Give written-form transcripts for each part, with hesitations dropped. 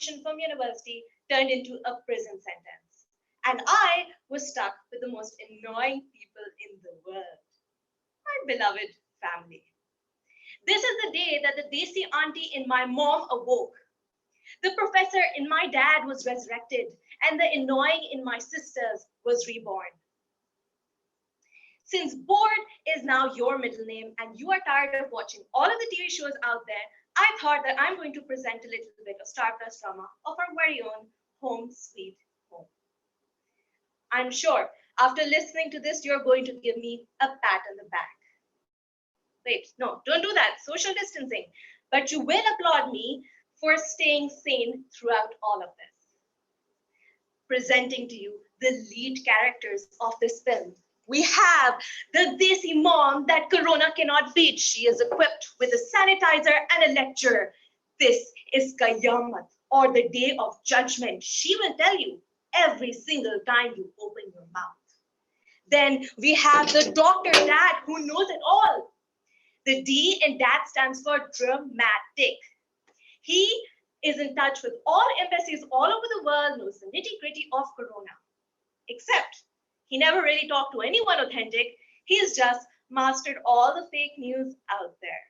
graduation from university turned into a prison sentence. And I was stuck with the most annoying people in the world, my beloved family. This is the day that the Desi auntie in my mom awoke. The professor in my dad was resurrected, and the annoying in my sisters was reborn. Since bored is now your middle name and you are tired of watching all of the TV shows out there, I thought that I'm going to present a little bit of Star Plus drama of our very own Home Sweet Home. I'm sure after listening to this, you're going to give me a pat on the back. Wait, no, don't do that, social distancing. But you will applaud me for staying sane throughout all of this. Presenting to you the lead characters of this film. We have the Desi mom that Corona cannot beat. She is equipped with a sanitizer and a lecturer. This is Qayamat, or the Day of Judgment. She will tell you every single time you open your mouth. Then we have the doctor dad who knows it all. The D in dad stands for dramatic. He is in touch with all embassies all over the world, knows the nitty-gritty of Corona. Except he never really talked to anyone authentic. He's just mastered all the fake news out there.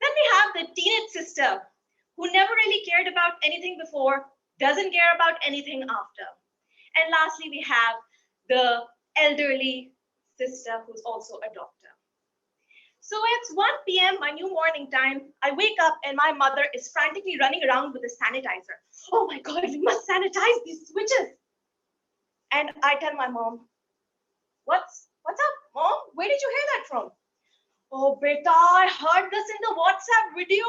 Then we have the teenage sister who never really cared about anything before, doesn't care about anything after. And lastly, we have the elderly sister who's also a doctor. So it's 1 p.m., my new morning time. I wake up and my mother is frantically running around with a sanitizer. Oh my God, we must sanitize these switches. And I tell my mom, what's up, mom? Where did you hear that from? Oh, beta, I heard this in the WhatsApp video.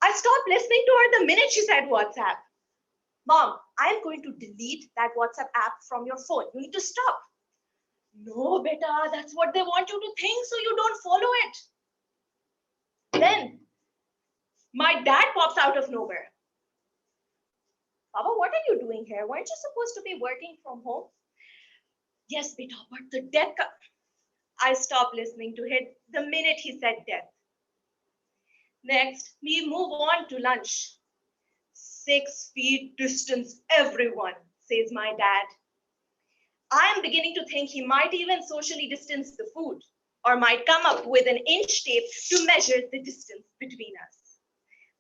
I stopped listening to her the minute she said WhatsApp. Mom, I'm going to delete that WhatsApp app from your phone. You need to stop. No, beta, that's what they want you to think, so you don't follow it. Then my dad pops out of nowhere. Papa, what are you doing here? Weren't you supposed to be working from home? Yes, beta, but the death. I stopped listening to him the minute he said death. Next, we move on to lunch. 6 feet distance, everyone, says my dad. I am beginning to think he might even socially distance the food, or might come up with an inch tape to measure the distance between us.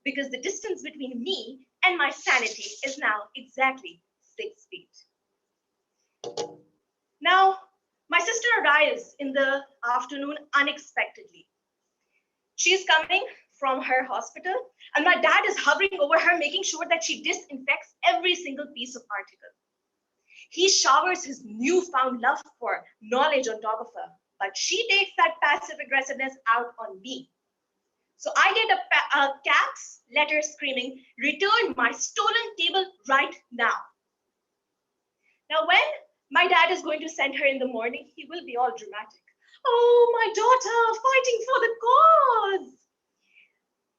Because the distance between me and my sanity is now exactly 6 feet. Now, my sister arrives in the afternoon unexpectedly. She's coming from her hospital, and my dad is hovering over her, making sure that she disinfects every single piece of article. He showers his newfound love for knowledge on top of her, but she takes that passive aggressiveness out on me. So I get a cat's letter screaming, "Return my stolen table right now." Now, when my dad is going to send her in the morning, he will be all dramatic. Oh, my daughter fighting for the cause.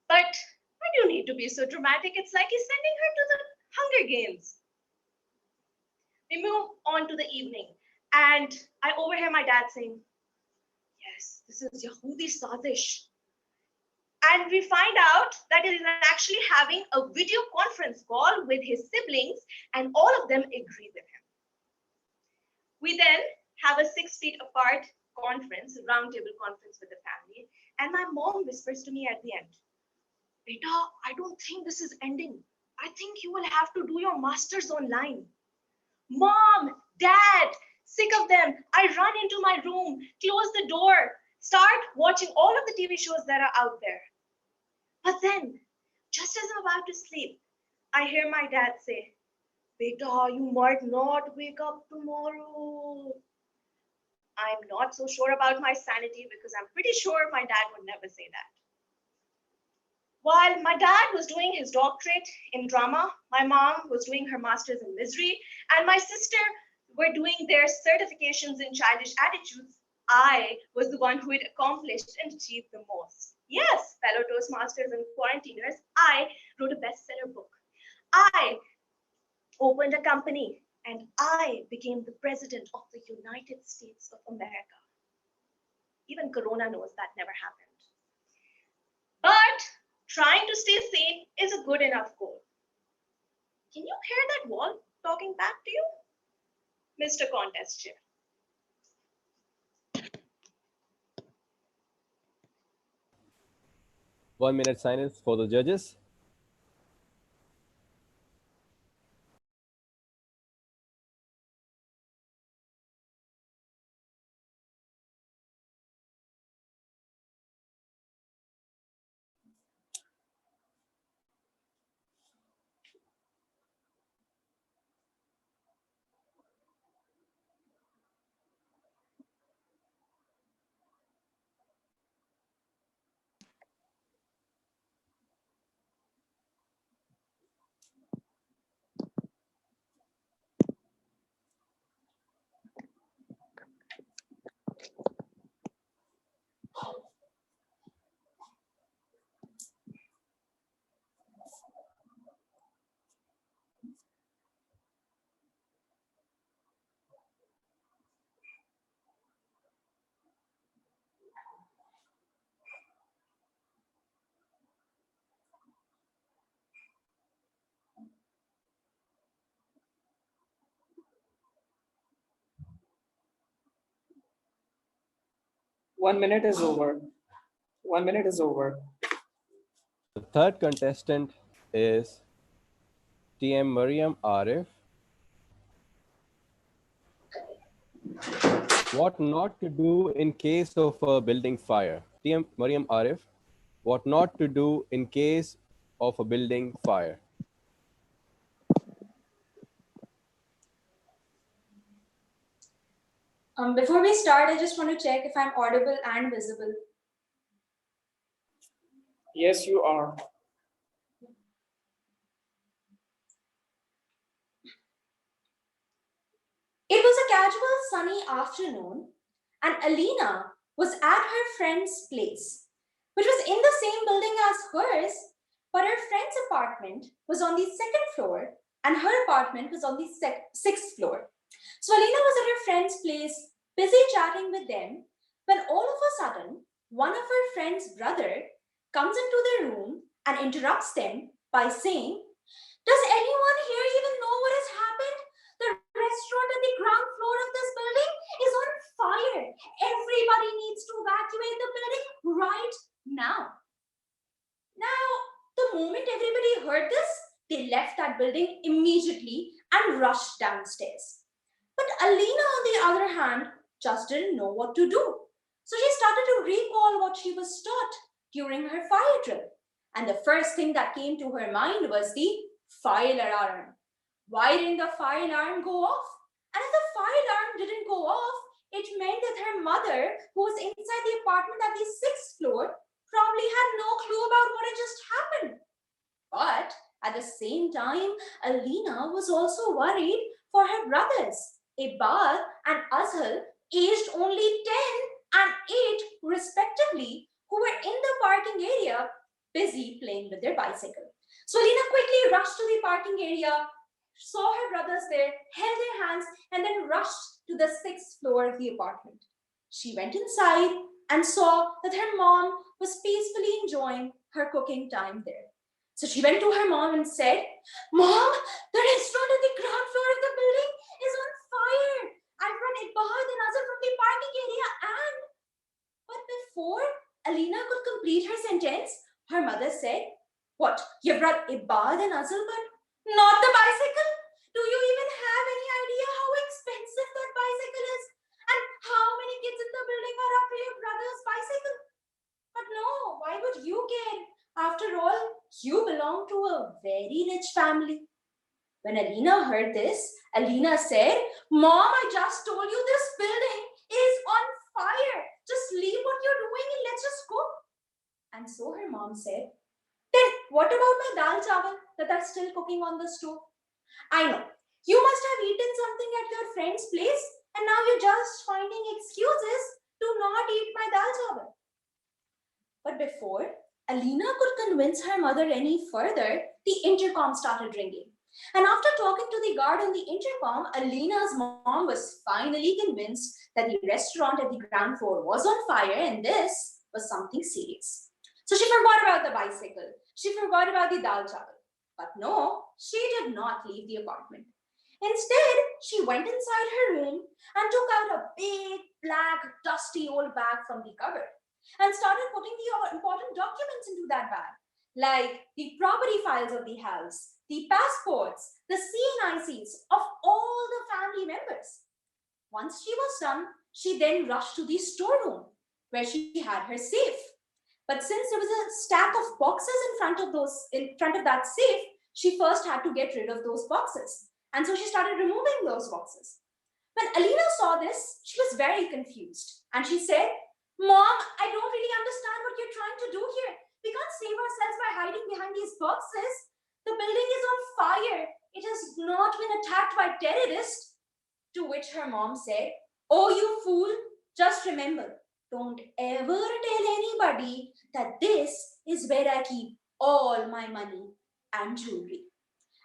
But why do you need to be so dramatic? It's like he's sending her to the Hunger Games. We move on to the evening, and I overhear my dad saying, "Yes, this is Yahudi Sazish." And we find out that he is actually having a video conference call with his siblings, and all of them agree with him. We then have a 6 feet apart conference, a roundtable conference with the family, and my mom whispers to me at the end, "Beta, I don't think this is ending. I think you will have to do your masters online." Mom, Dad, sick of them, I run into my room, close the door, start watching all of the TV shows that are out there. But then, just as I'm about to sleep, I hear my dad say, "Beta, you might not wake up tomorrow." I'm not so sure about my sanity because I'm pretty sure my dad would never say that. While my dad was doing his doctorate in drama, my mom was doing her master's in misery, and my sister were doing their certifications in childish attitudes, I was the one who had accomplished and achieved the most. Yes, fellow Toastmasters and quarantiners, I wrote a bestseller book. I opened a company, and I became the president of the United States of America. Even Corona knows that never happened. But Trying to stay sane is a good enough goal. Can you hear that wall talking back to you? Mr. Contest Chair. One minute silence for the judges. One minute is over. 1 minute is over. The third contestant is TM Mariam Arif. What not to do in case of a building fire? TM Mariam Arif. What not to do in case of a building fire? Before we start, I just want to check if I'm audible and visible. Yes, you are. It was a casual sunny afternoon, and Alina was at her friend's place, which was in the same building as hers, but her friend's apartment was on the second floor and her apartment was on the sixth floor. So Alina was at her friend's place, busy chatting with them, when all of a sudden, one of her friend's brother comes into their room and interrupts them by saying, "Does anyone here even know what has happened? The restaurant at the ground floor of this building is on fire. Everybody needs to evacuate the building right now." Now, the moment everybody heard this, they left that building immediately and rushed downstairs. But Alina, on the other hand, just didn't know what to do. So she started to recall what she was taught during her fire drill. And the first thing that came to her mind was the fire alarm. Why didn't the fire alarm go off? And if the fire alarm didn't go off, it meant that her mother, who was inside the apartment at the sixth floor, probably had no clue about what had just happened. But at the same time, Alina was also worried for her brothers, Ibad and Azhal, aged only 10 and 8 respectively, who were in the parking area busy playing with their bicycle. So Alina quickly rushed to the parking area, saw her brothers there, held their hands, and then rushed to the sixth floor of the apartment. She went inside and saw that her mom was peacefully enjoying her cooking time there. So she went to her mom and said, "Mom, the restaurant at the ground floor of the building is on fire. I brought Ibad and Azhar from the parking area and..." But before Alina could complete her sentence, her mother said, "What, you brought Ibad and Azhar but not the bicycle? Do you even have any idea how expensive that bicycle is? And how many kids in the building are after your brother's bicycle? But no, why would you care? After all, you belong to a very rich family." When Alina heard this, Alina said, "Mom, I just told you this building is on fire. Just leave what you're doing and let's just go." And so her mom said, "Then what about my dal chawal that are still cooking on the stove? I know, you must have eaten something at your friend's place and now you're just finding excuses to not eat my dal chawal." But before Alina could convince her mother any further, the intercom started ringing. And after talking to the guard on the intercom, Alina's mom was finally convinced that the restaurant at the ground floor was on fire and this was something serious. So she forgot about the bicycle, she forgot about the dal chawal. But no, she did not leave the apartment. Instead, she went inside her room and took out a big, black, dusty old bag from the cupboard and started putting the important documents into that bag, like the property files of the house, the passports, the CNICs of all the family members. Once she was done, she then rushed to the storeroom where she had her safe. But since there was a stack of boxes in front of that safe, she first had to get rid of those boxes. And so she started removing those boxes. When Alina saw this, she was very confused. And she said, Mom, I don't really understand what you're trying to do here. We can't save ourselves by hiding behind these boxes. The building is on fire. It has not been attacked by terrorists. To which her mom said, Oh, you fool, just remember, don't ever tell anybody that this is where I keep all my money and jewelry.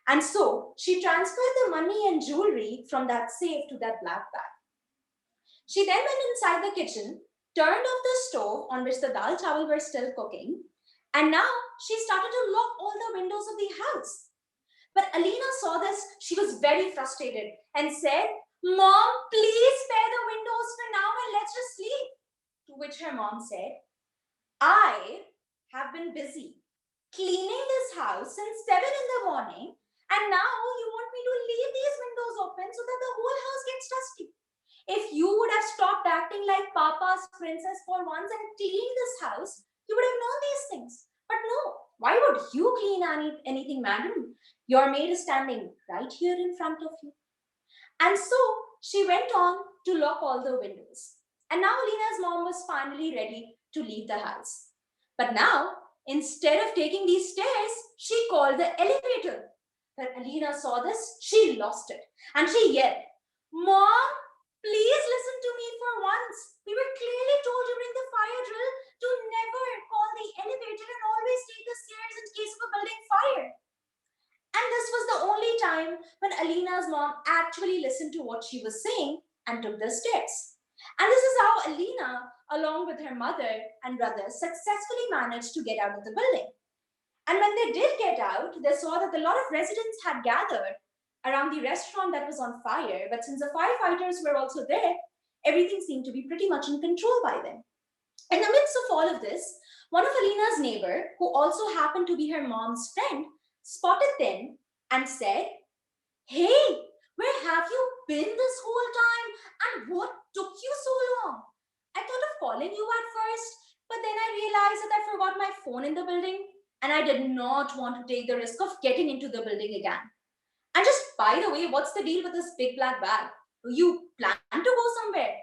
And so she transferred the money and jewelry from that safe to that black bag. She then went inside the kitchen, turned off the stove on which the dal chawal were still cooking, and now she started to lock all the windows of the house. But Alina saw this, she was very frustrated and said, Mom, please spare the windows for now and let's just sleep. To which her mom said, I have been busy cleaning this house since 7 in the morning, and now you want me to leave these windows open so that the whole house gets dusty. If you would have stopped acting like Papa's princess for once and cleaned this house, you would have known these things. But no, why would you clean anything, madam? Your maid is standing right here in front of you. And so she went on to lock all the windows. And now Alina's mom was finally ready to leave the house. But now, instead of taking these stairs, she called the elevator. When Alina saw this, she lost it. And she yelled, Mom, please listen to me for once. We were clearly told during the fire drill to never call the elevator and always take the stairs in case of a building fire. And this was the only time when Alina's mom actually listened to what she was saying and took the stairs. And this is how Alina, along with her mother and brother, successfully managed to get out of the building. And when they did get out, they saw that a lot of residents had gathered around the restaurant that was on fire. But since the firefighters were also there, everything seemed to be pretty much in control by them. In the midst of all of this, one of Alina's neighbor, who also happened to be her mom's friend, spotted them and said, Hey, where have you been this whole time? And what took you so long? I thought of calling you at first, but then I realized that I forgot my phone in the building and I did not want to take the risk of getting into the building again. And just by the way, what's the deal with this big black bag? Do you plan to go somewhere?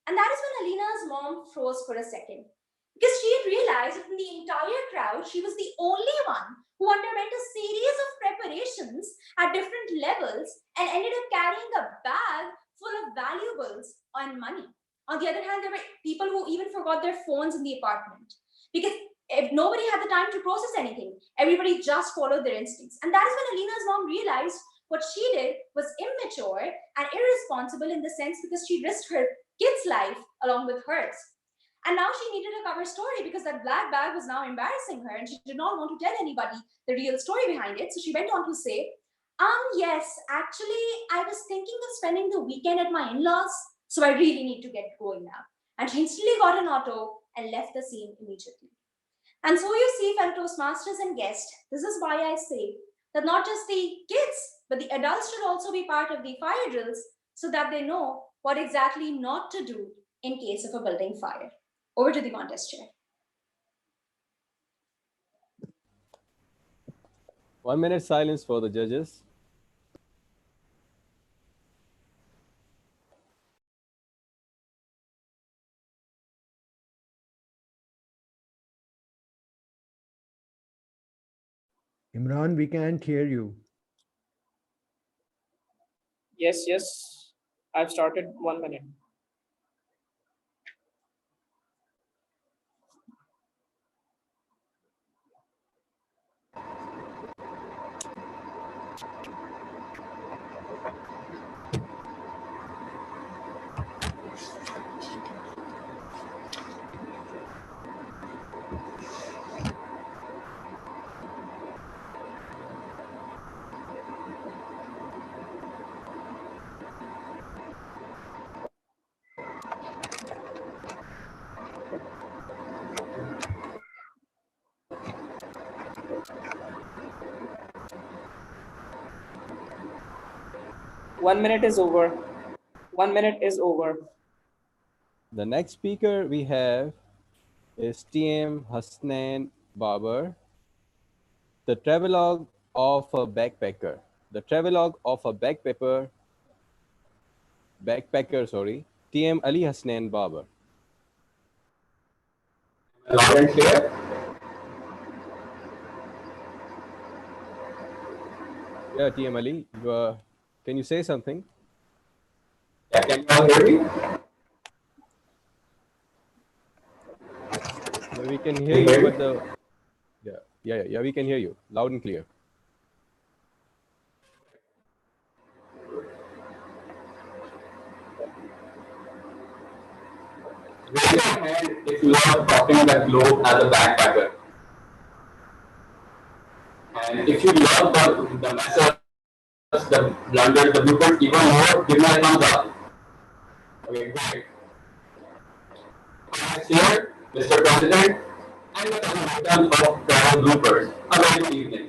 And that is when Alina's mom froze for a second, because she had realized that in the entire crowd, she was the only one who underwent a series of preparations at different levels and ended up carrying a bag full of valuables and money. On the other hand, there were people who even forgot their phones in the apartment, because if nobody had the time to process anything, everybody just followed their instincts. And that is when Alina's mom realized what she did was immature and irresponsible in the sense because she risked her kid's life along with hers. And now she needed a cover story because that black bag was now embarrassing her and she did not want to tell anybody the real story behind it. So she went on to say, yes, actually, I was thinking of spending the weekend at my in-laws, so I really need to get going now. And she instantly got an auto and left the scene immediately. And so you see, fellow Toastmasters and guests, this is why I say that not just the kids, but the adults should also be part of the fire drills so that they know what exactly not to do in case of a building fire. Over to the contest chair. 1 minute silence for the judges. Imran, we can't hear you. Yes. I've started 1 minute. 1 minute is over. 1 minute is over. The next speaker we have is TM Hasnain Babar, the travelogue of a backpacker. The travelogue of a backpacker, sorry, TM Ali Hasnain Babar. Loud and clear. Yeah, TM Ali, can you say something? Yeah, can you all hear me? Yeah, we can hear you, but we can hear you loud and clear. Raise your hand if you love crossing the globe as a backpacker. And if you love the message, the blunders, the blueprints even more, give me a thumbs up. Okay, great. Next year, Mr. President, and the victims of travel bloopers. A very good evening.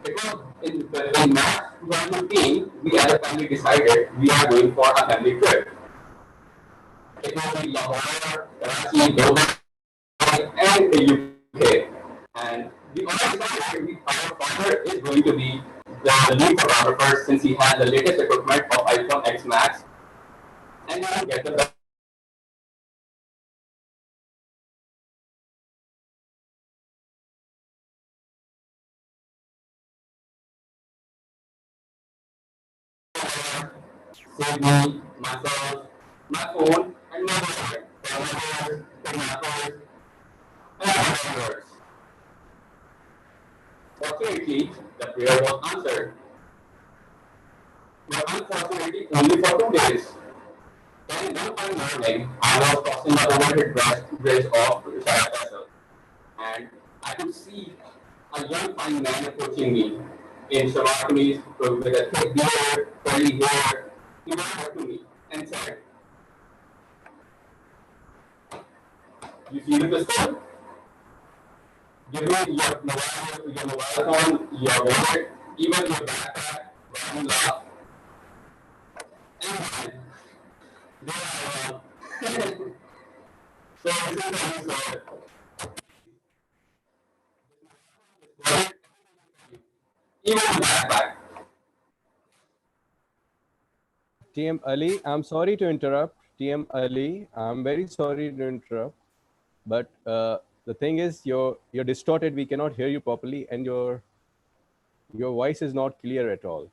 Because in March 2015, we as a family decided we are going for a family trip. It will be Lahore, Karachi, Dubai, and the UK. And we all decided our partner is going to be the lead photographer since he has the latest equipment of iPhone X Max. And we will get the best. Save me, myself, my phone, and my wallet, calendars, kidnappers, and other words. Fortunately, the prayer was answered. But unfortunately, only for 2 days. Then one fine morning, I was crossing the overhead bridge of Shire Castle, and I could see a young fine man approaching me in shavakamis with a thick beard, curly hair. He walked up to me and said, "You see the pistol? Give me your mobile phone, your wallet, even your backpack, while you laugh." And there I am. So this is how we saw it. Even the backpack. TM Ali, I'm sorry to interrupt. TM Ali, I'm very sorry to interrupt. But the thing is, you're distorted. We cannot hear you properly, and your voice is not clear at all.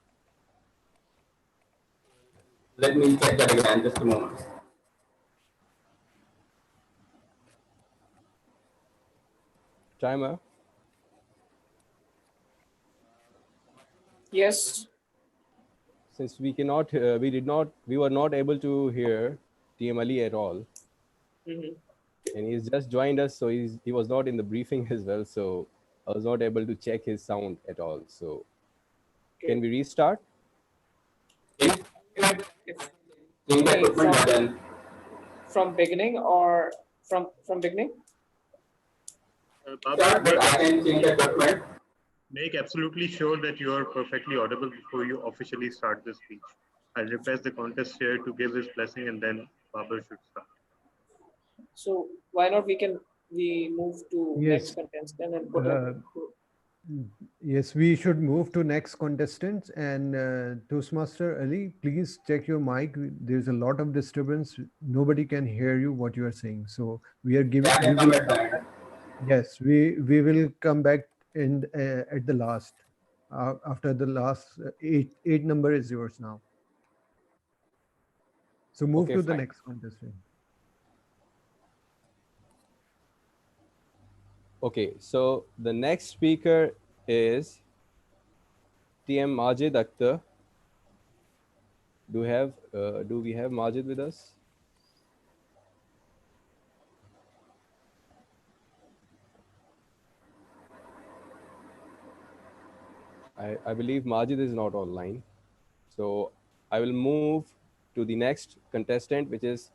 Let me check that again, just a moment. Timer. Yes. Since we cannot, we were not able to hear TM Ali at all. Mm-hmm. And he's just joined us, so he was not in the briefing as well. So I was not able to check his sound at all. So can we restart? From beginning or from beginning? Make absolutely sure that you are perfectly audible before you officially start the speech. I'll request the contest chair to give his blessing, and then Babar should start. So why not we move to next contestant and put Yes, we should move to next contestant. And Toastmaster Ali, please check your mic. There's a lot of disturbance. Nobody can hear you what you are saying. So we are giving. Yes, we will come back in at the last. After the last eight number is yours now. So move to the next contestant. Okay, so the next speaker is TM Majid Akhtar. Do we have Majid with us? I believe Majid is not online. So I will move to the next contestant, which is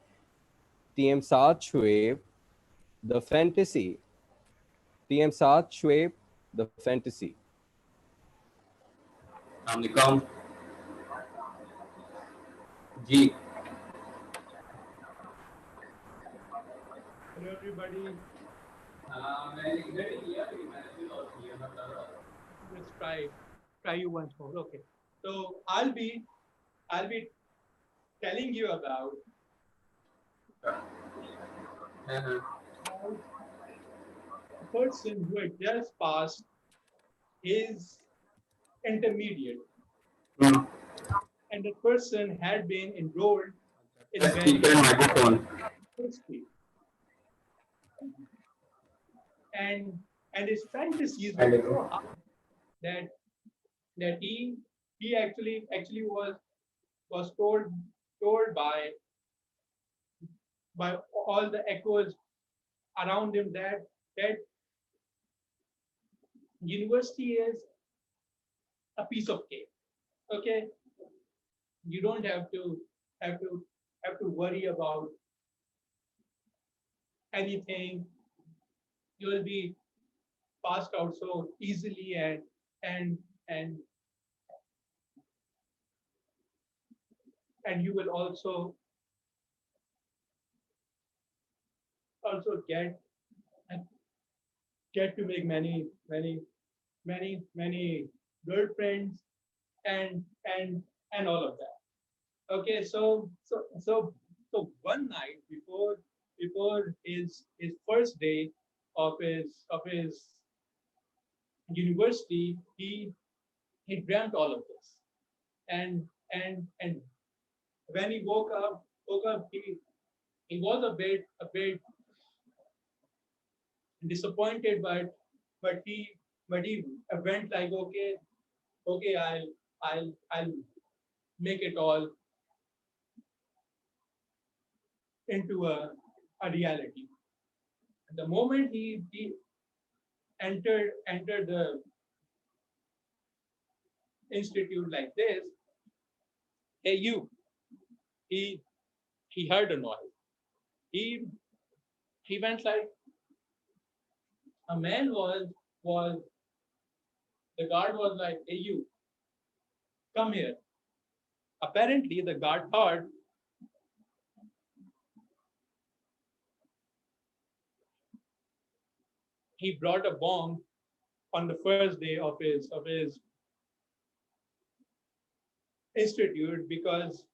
TM Saad Shoaib, the fantasy. TM Saad Shoaib, the fantasy. Assalamualaikum. G. Hello, everybody. Let's try you once more. Okay. So I'll be telling you about a person who had just passed his intermediate, Hmm. and the person had been enrolled in Speaker various and microphone. universities, and his fantasies were so high that he actually was told by all the echoes around him that university is a piece of cake. Okay, you don't have to have to worry about anything. You will be passed out so easily, and and and you will also get to make many girlfriends and all of that. Okay, so one night before his first day of his university, he dreamt all of this, and when he woke up, he was a bit disappointed, but he went like, okay, I'll make it all into a reality. The moment he entered the institute like this, hey you, he he heard a noise. He he went like, a man was the guard was like, hey you, come here. Apparently the guard thought he brought a bomb on the first day of his institute, because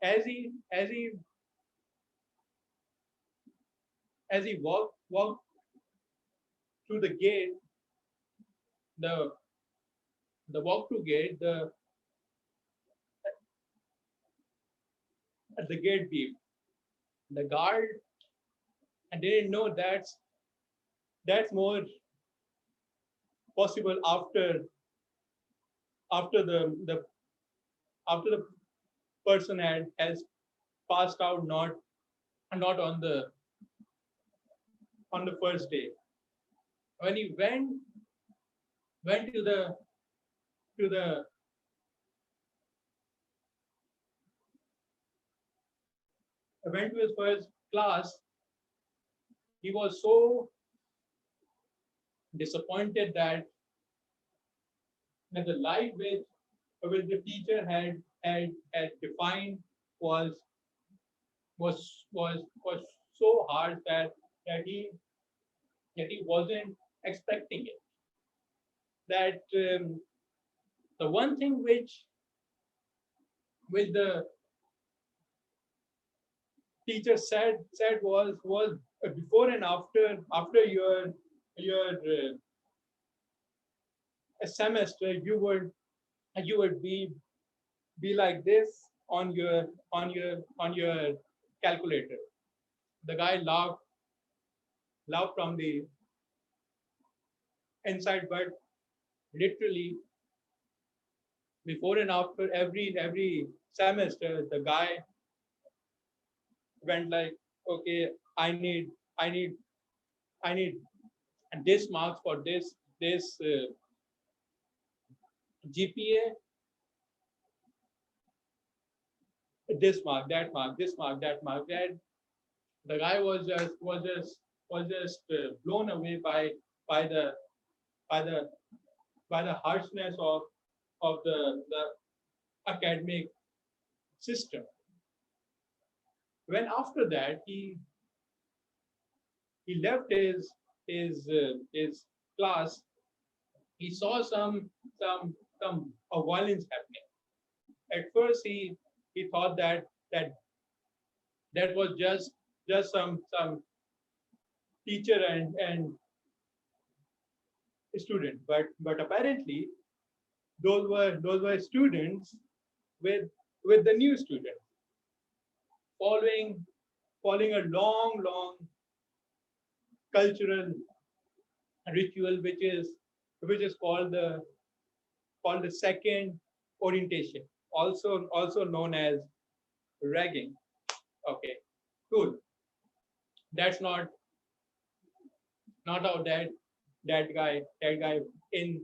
as he as he as he walked through the gate, the walk through gate, the gate beeped. The guard, and didn't know that's more possible after the after the person has passed out, not on the first day. When he went to the went to his first class, he was so disappointed that the life which the teacher had defined was was so hard that he that he wasn't expecting it. That the one thing which the teacher said was before and after your semester, you would be like this on your calculator. The guy laughed from the inside, but literally before and after every semester, the guy went like, okay, I need I need this marks for this GPA, this mark, that mark, this mark, that mark. That the guy was just blown away by the by the by the harshness of the academic system. When after that he left his class, he saw some violence happening. At first, he thought that was just some teacher and student, but apparently those were students with the new student following a long cultural ritual which is called the second orientation, also known as ragging. Okay, cool. That's not how that guy in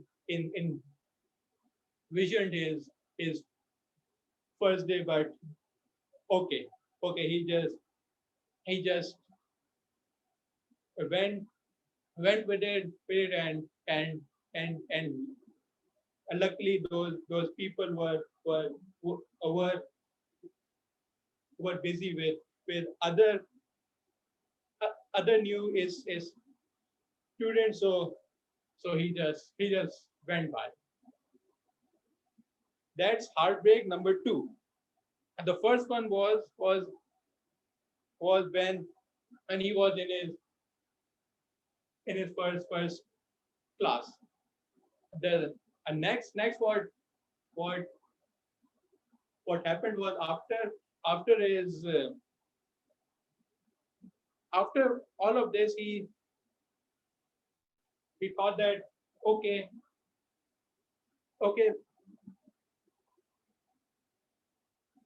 visioned his first day, but okay, he just went with it and luckily those people were busy with other new is students, so he just went by. That's heartbreak number 2. The first one was when he was in his first class. The next what happened was after his after all of this, he thought that okay,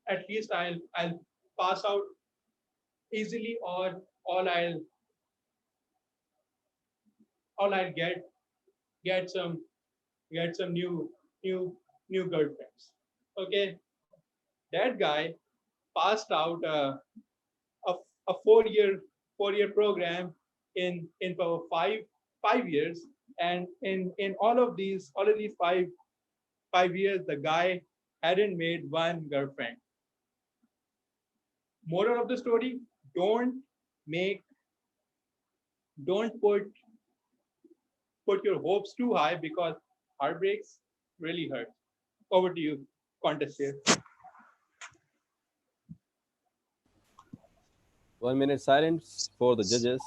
at least I'll pass out easily, or I'll get some new girlfriends. Okay, that guy passed out a 4-year program in for 5 years, and in all of these 5 years, the guy hadn't made one girlfriend. Moral of the story: don't put your hopes too high, because heartbreaks really hurt. Over to you, contest here. 1 minute silence for the judges.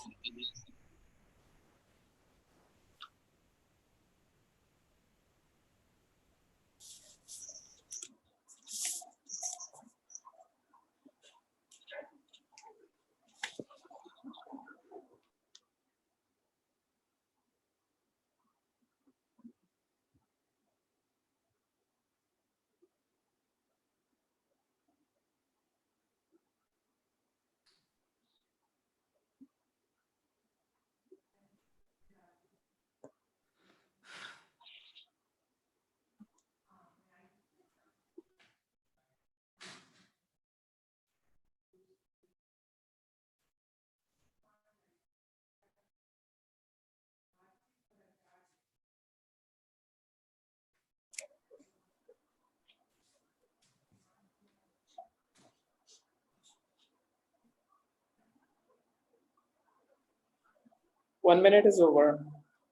One minute is over.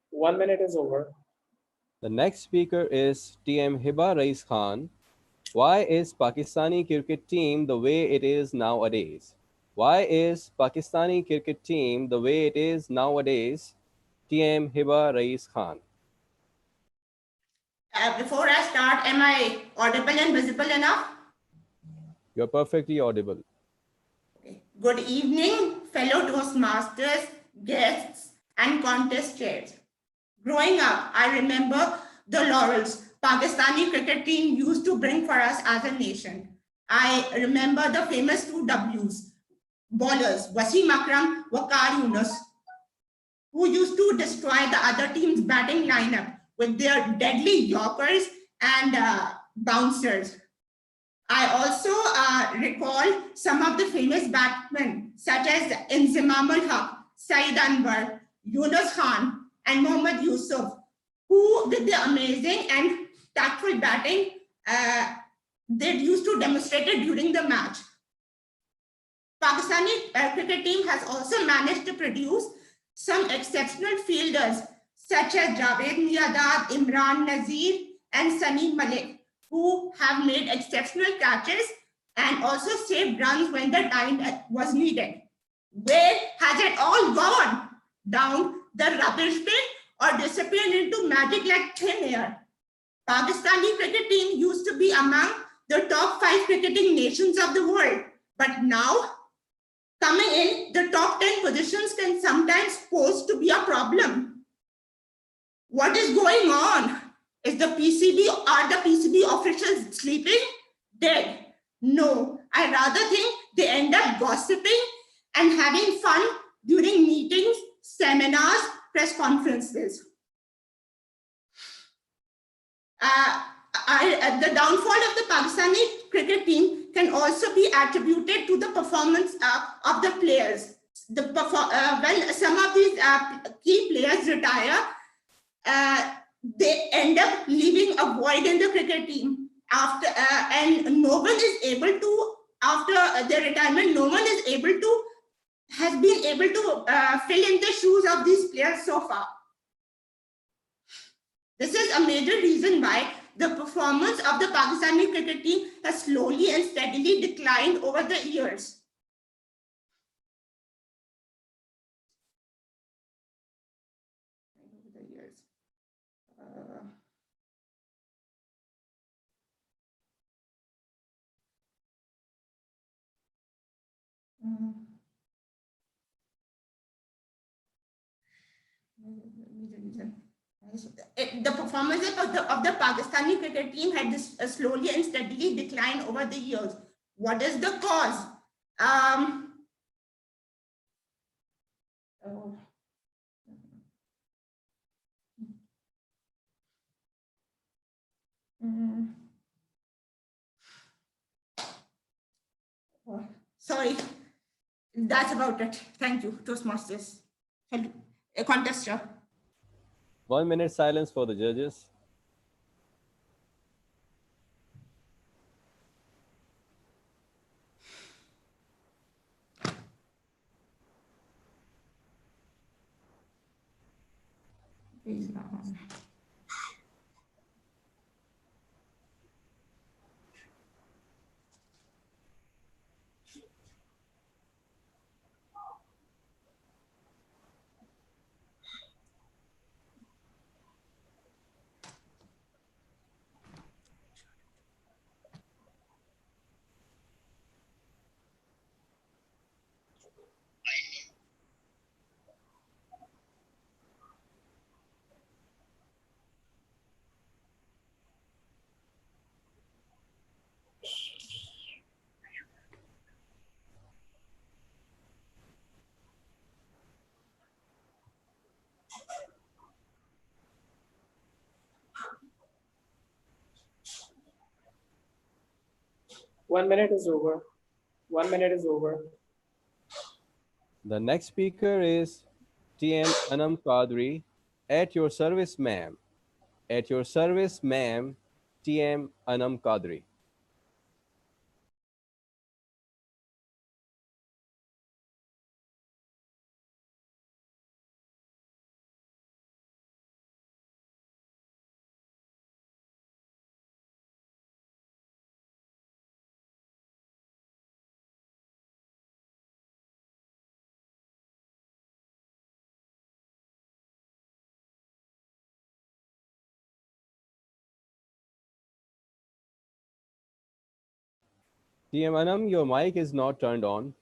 1 minute is over. The next speaker is TM Hiba Rais Khan. Why is Pakistani cricket team the way it is nowadays? Why is Pakistani cricket team the way it is nowadays? TM Hiba Rais Khan. Before I start, am I audible and visible enough? You're perfectly audible. Okay. Good evening, fellow Toastmasters, guests, and contest chairs. Growing up, I remember the laurels Pakistani cricket team used to bring for us as a nation. I remember the famous 2 Ws, bowlers, Wasim Akram, Waqar Yunus, who used to destroy the other team's batting lineup with their deadly yorkers and bouncers. I also recall some of the famous batsmen, such as Inzamam ul-Haq, Saeed Anwar, Yunus Khan, and Mohammad Yusuf, who did the amazing and tactful batting they used to demonstrate it during the match. Pakistani cricket team has also managed to produce some exceptional fielders such as Javed Miadad, Imran Nazir, and Sunny Malik, who have made exceptional catches and also saved runs when the time was needed. Where has it all gone? Down the rubbish bin or disappeared into magic like thin air? Pakistani cricket team used to be among the top 5 cricketing nations of the world, but now coming in the top 10 positions can sometimes pose to be a problem. What is going on? Is the PCB, are the PCB officials sleeping? Dead? No, I rather think they end up gossiping and having fun during meetings, seminars, press conferences. The downfall of the Pakistani cricket team can also be attributed to the performance of the players. When some of these key players retire, they end up leaving a void in the cricket team. And no one is able to, after their retirement, no one is able to, has been able to fill in the shoes of these players so far. This is a major reason why the performance of the Pakistani cricket team has slowly and steadily declined over the years. The performance of the Pakistani cricket team had slowly and steadily declined over the years. What is the cause? Sorry, that's about it. Thank you, Toastmasters. A contester. 1 minute silence for the judges. One minute is over. 1 minute is over. The next speaker is TM Anam Qadri. At your service, ma'am. At your service, ma'am. TM Anam Qadri. TM Anam, your mic is not turned on.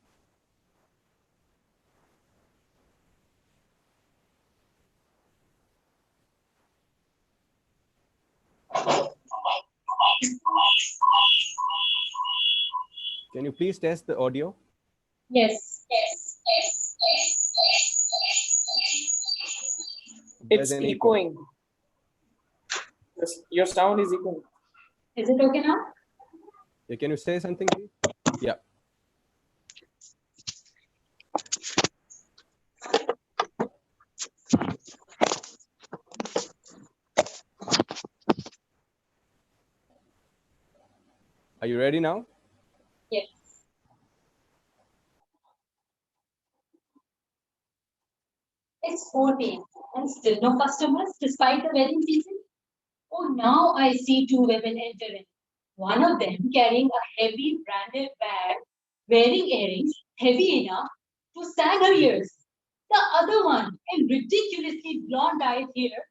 Can you please test the audio? Yes. It's echoing. Your sound is echoing. Is it okay now? Yeah, can you say something, please? Yeah. Are Are you ready now? Yes. It's 4 p.m. and still no customers despite the wedding season. Oh, now I see two women entering. One of them carrying a heavy branded bag, wearing earrings heavy enough to sag her ears. The other one, a ridiculously blonde-eyed hair,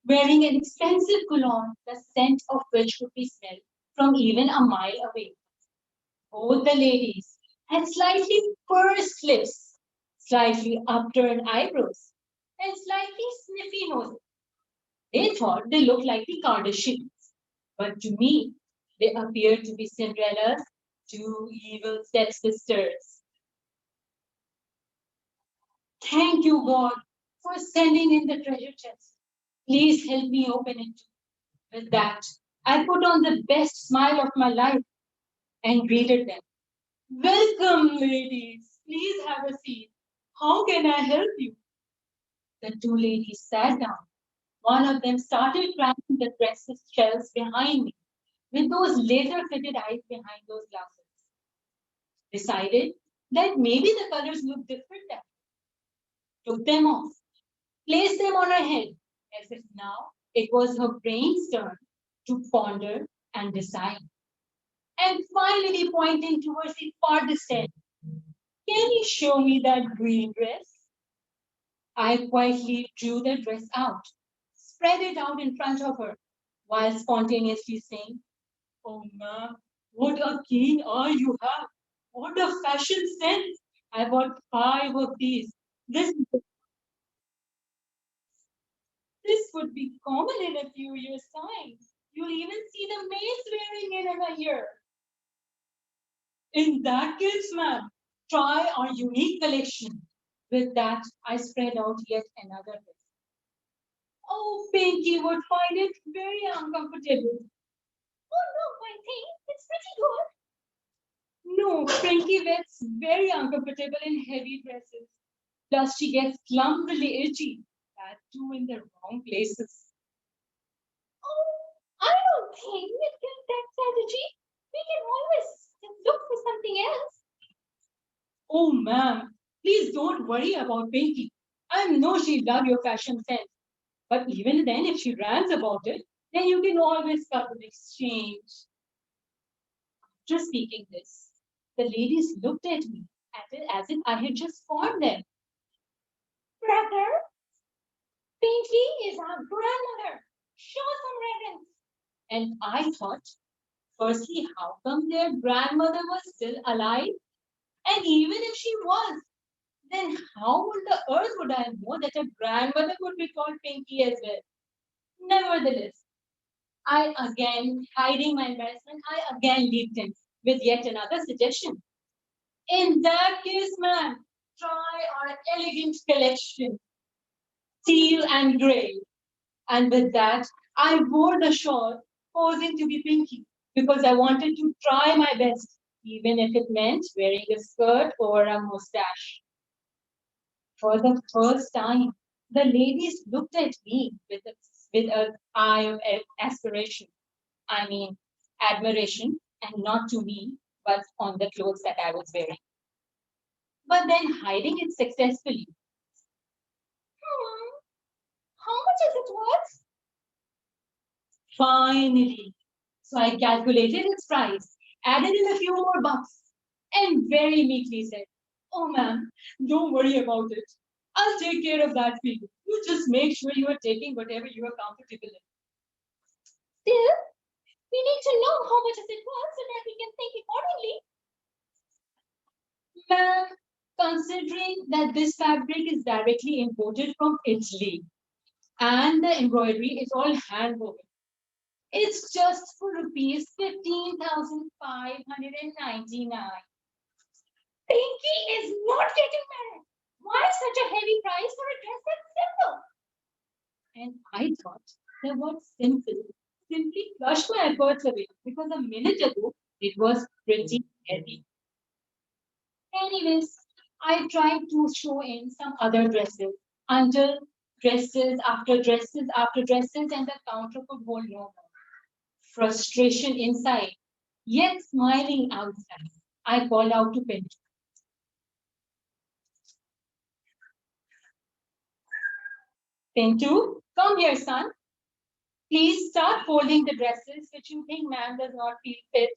wearing an expensive cologne, the scent of which could be smelled from even a mile away. Both the ladies had slightly pursed lips, slightly upturned eyebrows, and slightly sniffy noses. They thought they looked like the Kardashians, but to me, they appeared to be Cinderella's two evil stepsisters. Thank you, God, for sending in the treasure chest. Please help me open it. With that, I put on the best smile of my life and greeted them. Welcome, ladies. Please have a seat. How can I help you? The two ladies sat down. One of them started cramming the dresses shelves behind me with those laser-fitted eyes behind those glasses. Decided that maybe the colors looked different then. Took them off, placed them on her head, as if now it was her brain's turn to ponder and decide. And finally pointing towards the farthest end, can you show me that green dress? I quietly drew the dress out, spread it out in front of her, while spontaneously saying, oh ma'am, what a keen eye you have. What a fashion sense. I bought 5 of these. This would be common in a few years' time. You'll even see the maids wearing it in a year. In that case, ma'am, try our unique collection. With that, I spread out yet another dress. Oh, Pinky would find it very uncomfortable. Oh no, I think it's pretty good. No, Pinky gets very uncomfortable in heavy dresses. Plus, she gets clumsily itchy. That too in the wrong places. Oh, I don't think we can that strategy. We can always look for something else. Oh, ma'am, please don't worry about Pinky. I know she'll love your fashion sense. But even then, if she rants about it, then you can always cut an exchange. After speaking this, the ladies looked at me as if I had just formed them. Brother, Pinky is our grandmother. Show some reverence. And I thought, firstly, how come their grandmother was still alive? And even if she was, then how on the earth would I know that a grandmother would be called Pinky as well? Nevertheless, I again, hiding my embarrassment, I again leaped in with yet another suggestion. In that case, ma'am, try our elegant collection, teal and grey. And with that, I wore the shawl, posing to be Pinky, because I wanted to try my best, even if it meant wearing a skirt or a mustache. For the first time, the ladies looked at me with an eye of aspiration. I mean, admiration, and not to me, but on the clothes that I was wearing. But then hiding it successfully. How much is it worth? Finally. So I calculated its price, added in a few more bucks, and very meekly said, oh, ma'am, don't worry about it. I'll take care of that for you. You just make sure you are taking whatever you are comfortable in. Still, we need to know how much is it worth so that we can think accordingly. Ma'am, considering that this fabric is directly imported from Italy and the embroidery is all hand woven, it's just for rupees 15,599. Pinky is not getting married. Why such a heavy price for a dress that's simple? And I thought the word simple simply flushed my efforts away because a minute ago it was pretty heavy. Anyways, I tried to show in some other dresses until dresses after dresses after dresses, and the counter could hold no more. Frustration inside Yet smiling outside, I called out to Pintu. Pintu, come here, son. Please start folding the dresses which you think man does not feel fit,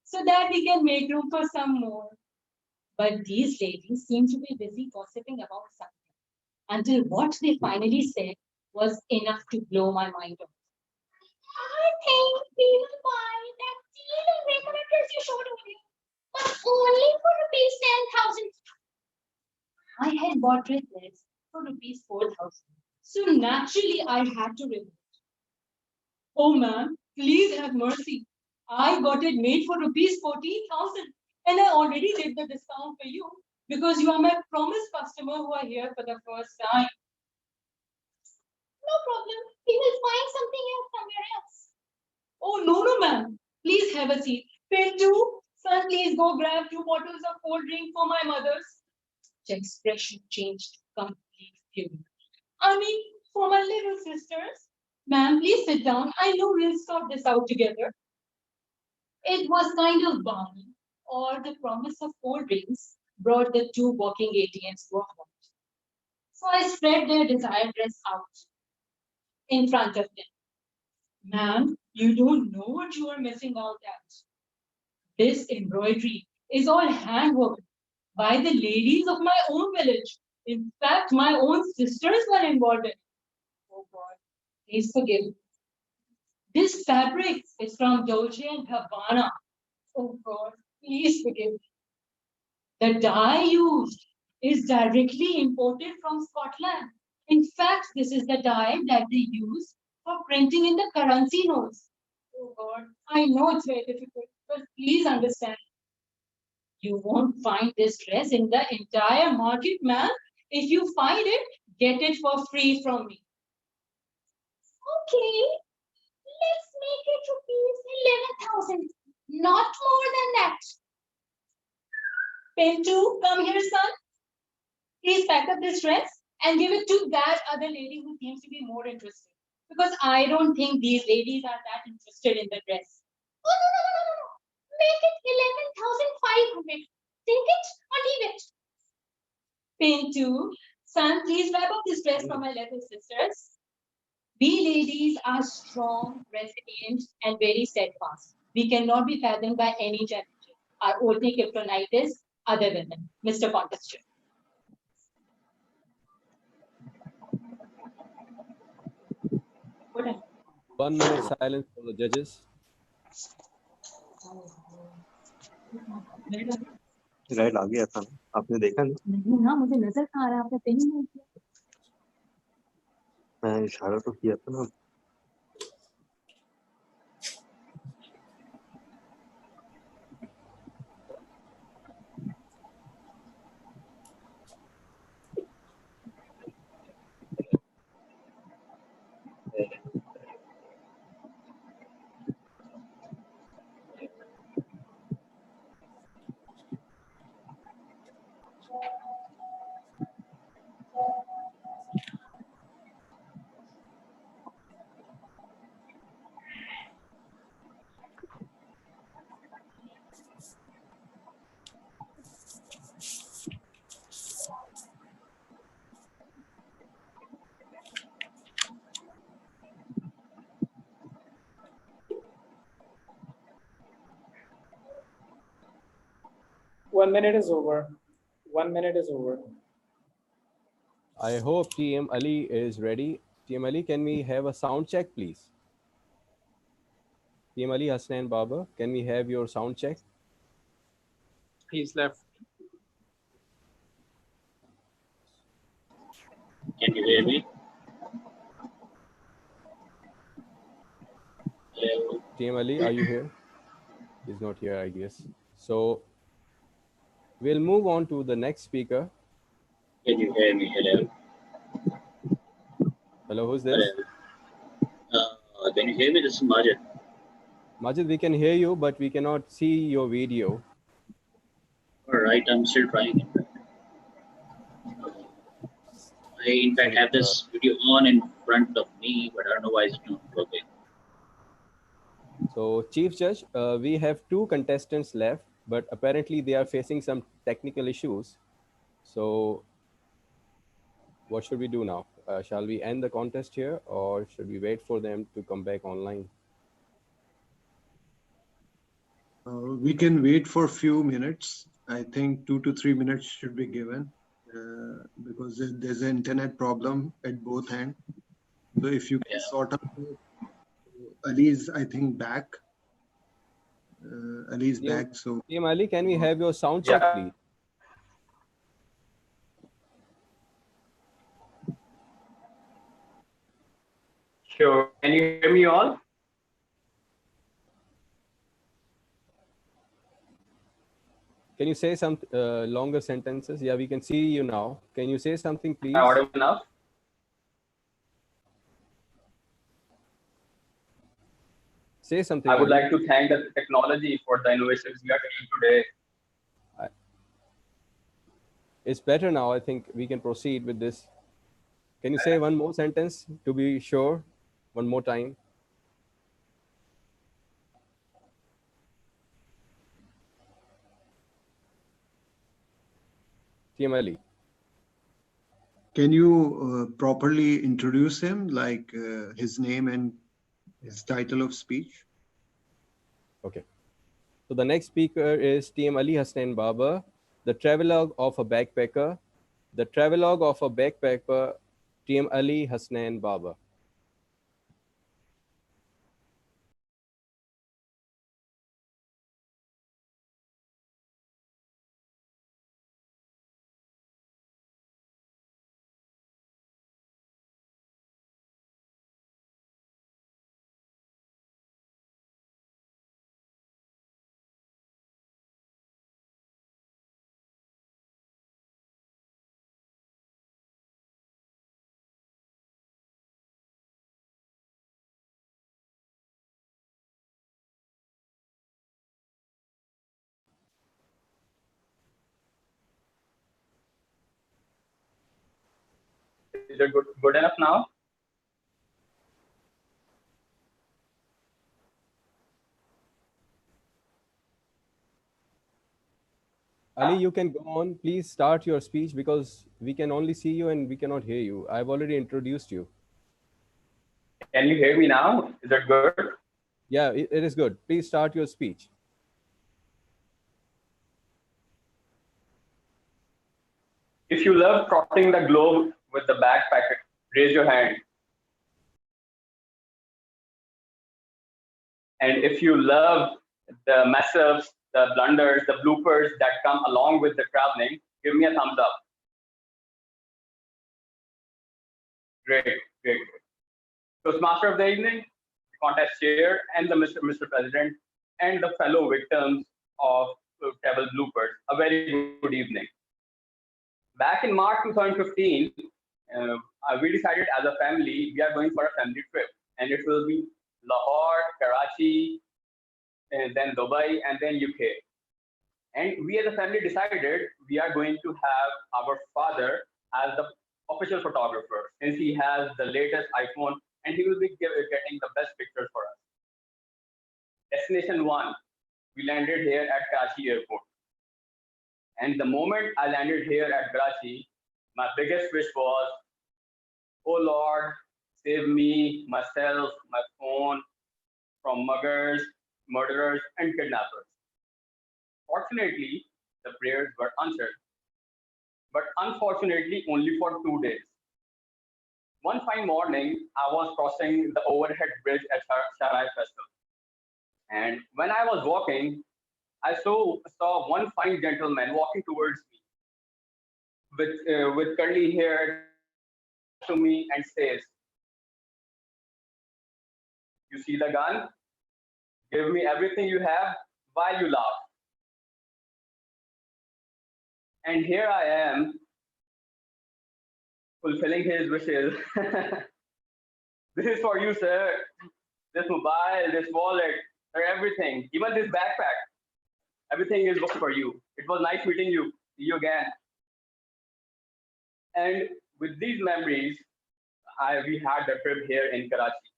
so that we can make room for some more. But these ladies seem to be busy gossiping about something, until what they finally said was enough to blow my mind off. I think we will buy that teal makeup dress you showed earlier, but only for rupees 10,000. I had bought dresses for rupees 4,000, so naturally I had to revolt. Oh ma'am, please have mercy. I got it made for rupees 14,000, and I already did the discount for you because you are my promised customer who are here for the first time. No problem. We will find something else somewhere else. Oh, no, ma'am. Please have a seat. Pintu, son, please go grab 2 bottles of cold drink for my mother's. The expression changed to complete fury. I mean, for my little sisters. Ma'am, please sit down. I know we'll sort this out together. It was kind of balmy, or the promise of cold drinks brought the 2 walking ATMs to a halt. So I spread their desired dress out in front of them. Ma'am, you don't know what you are missing out at. This embroidery is all handwoven by the ladies of my own village. In fact, my own sisters were involved in it. Oh God, please forgive me. This fabric is from Dolce & Gabbana. Oh God, please forgive me. The dye used is directly imported from Scotland. In fact, this is the dye that they use for printing in the currency notes. Oh God, I know it's very difficult, but please understand. You won't find this dress in the entire market, ma'am. If you find it, get it for free from me. Okay, let's make it rupees 11,000. Not more than that. Pintu, come here, son. Please pack up this dress and give it to that other lady who seems to be more interested. Because I don't think these ladies are that interested in the dress. Oh, no. Make it 11,500. Take it or leave it. Pintu, son, please wrap up this dress for my little sisters. We ladies are strong, resilient, and very steadfast. We cannot be fathomed by any challenges. Our only kryptonite is other women. Mr. Contester. What? 1 minute silence for the judges. Right आ गया था ना, आपने देखा नहीं ना, मुझे नजर आ रहा है, आपने पेन नहीं किया। मैं इशारा तो किया था ना। One minute is over. 1 minute is over. I hope TM Ali is ready. TM Ali, can we have a sound check, please? TM Ali, Hassan Baba, can we have your sound check? He's left. Can you hear me? Hello. TM Ali, are you here? He's not here, I guess. So we'll move on to the next speaker. Can you hear me? Hello. Hello, who's this? Hello. Can you hear me? This is Majid. Majid, we can hear you, but we cannot see your video. All right, I'm still trying. I, in fact, have this video on in front of me, but I don't know why it's not working. So, Chief Judge, we have 2 contestants left, but apparently they are facing some technical issues. So, what should we do now? Shall we end the contest here, or should we wait for them to come back online? We can wait for a few minutes. I think 2 to 3 minutes should be given because there's an internet problem at both ends. So if you can sort out, Ali is, I think, back. Ali is back. So, Team Ali, can we have your sound check, please? Sure. Can you hear me all? Can you say some longer sentences? Yeah, we can see you now. Can you say something, please? Am I audible enough? Say something. I would like to thank the technology for the innovations we are doing today. It's better now. I think we can proceed with this. Can you say one more sentence to be sure? One more time. Team Ali. can you properly introduce him, like his name and his title of speech? Okay. So the next speaker is Team Ali Hasnain Baba, the travelogue of a backpacker. The travelogue of a backpacker, Team Ali Hasnain Baba. Is it good enough now? Ali, you can go on. Please start your speech because we can only see you and we cannot hear you. I've already introduced you. Can you hear me now? Is that good? Yeah, it is good. Please start your speech. If you love crossing the globe with the backpacker, raise your hand. And if you love the mess ups, the blunders, the bloopers that come along with the traveling, give me a thumbs up. Great, great. Toastmaster of the evening, contest chair, and the Mr. President, and the fellow victims of travel bloopers, a very good evening. Back in March 2015, we decided as a family, we are going for a family trip, and it will be Lahore, Karachi, and then Dubai, and then UK. And we as a family decided we are going to have our father as the official photographer, since he has the latest iPhone, and he will be getting the best pictures for us. Destination 1, we landed here at Karachi airport. And the moment I landed here at Karachi, my biggest wish was, oh Lord, save me, myself, my phone from muggers, murderers, and kidnappers. Fortunately, the prayers were answered, but unfortunately only for 2 days. One fine morning, I was crossing the overhead bridge at Sharai Festival. And when I was walking, I saw one fine gentleman walking towards me with curly hair to me and says, "You see the gun? Give me everything you have while you laugh." And here I am, fulfilling his wishes. This is for you, sir. This mobile, this wallet, or everything, even this backpack. Everything is for you. It was nice meeting you. See you again. And with these memories, we had the trip here in Karachi.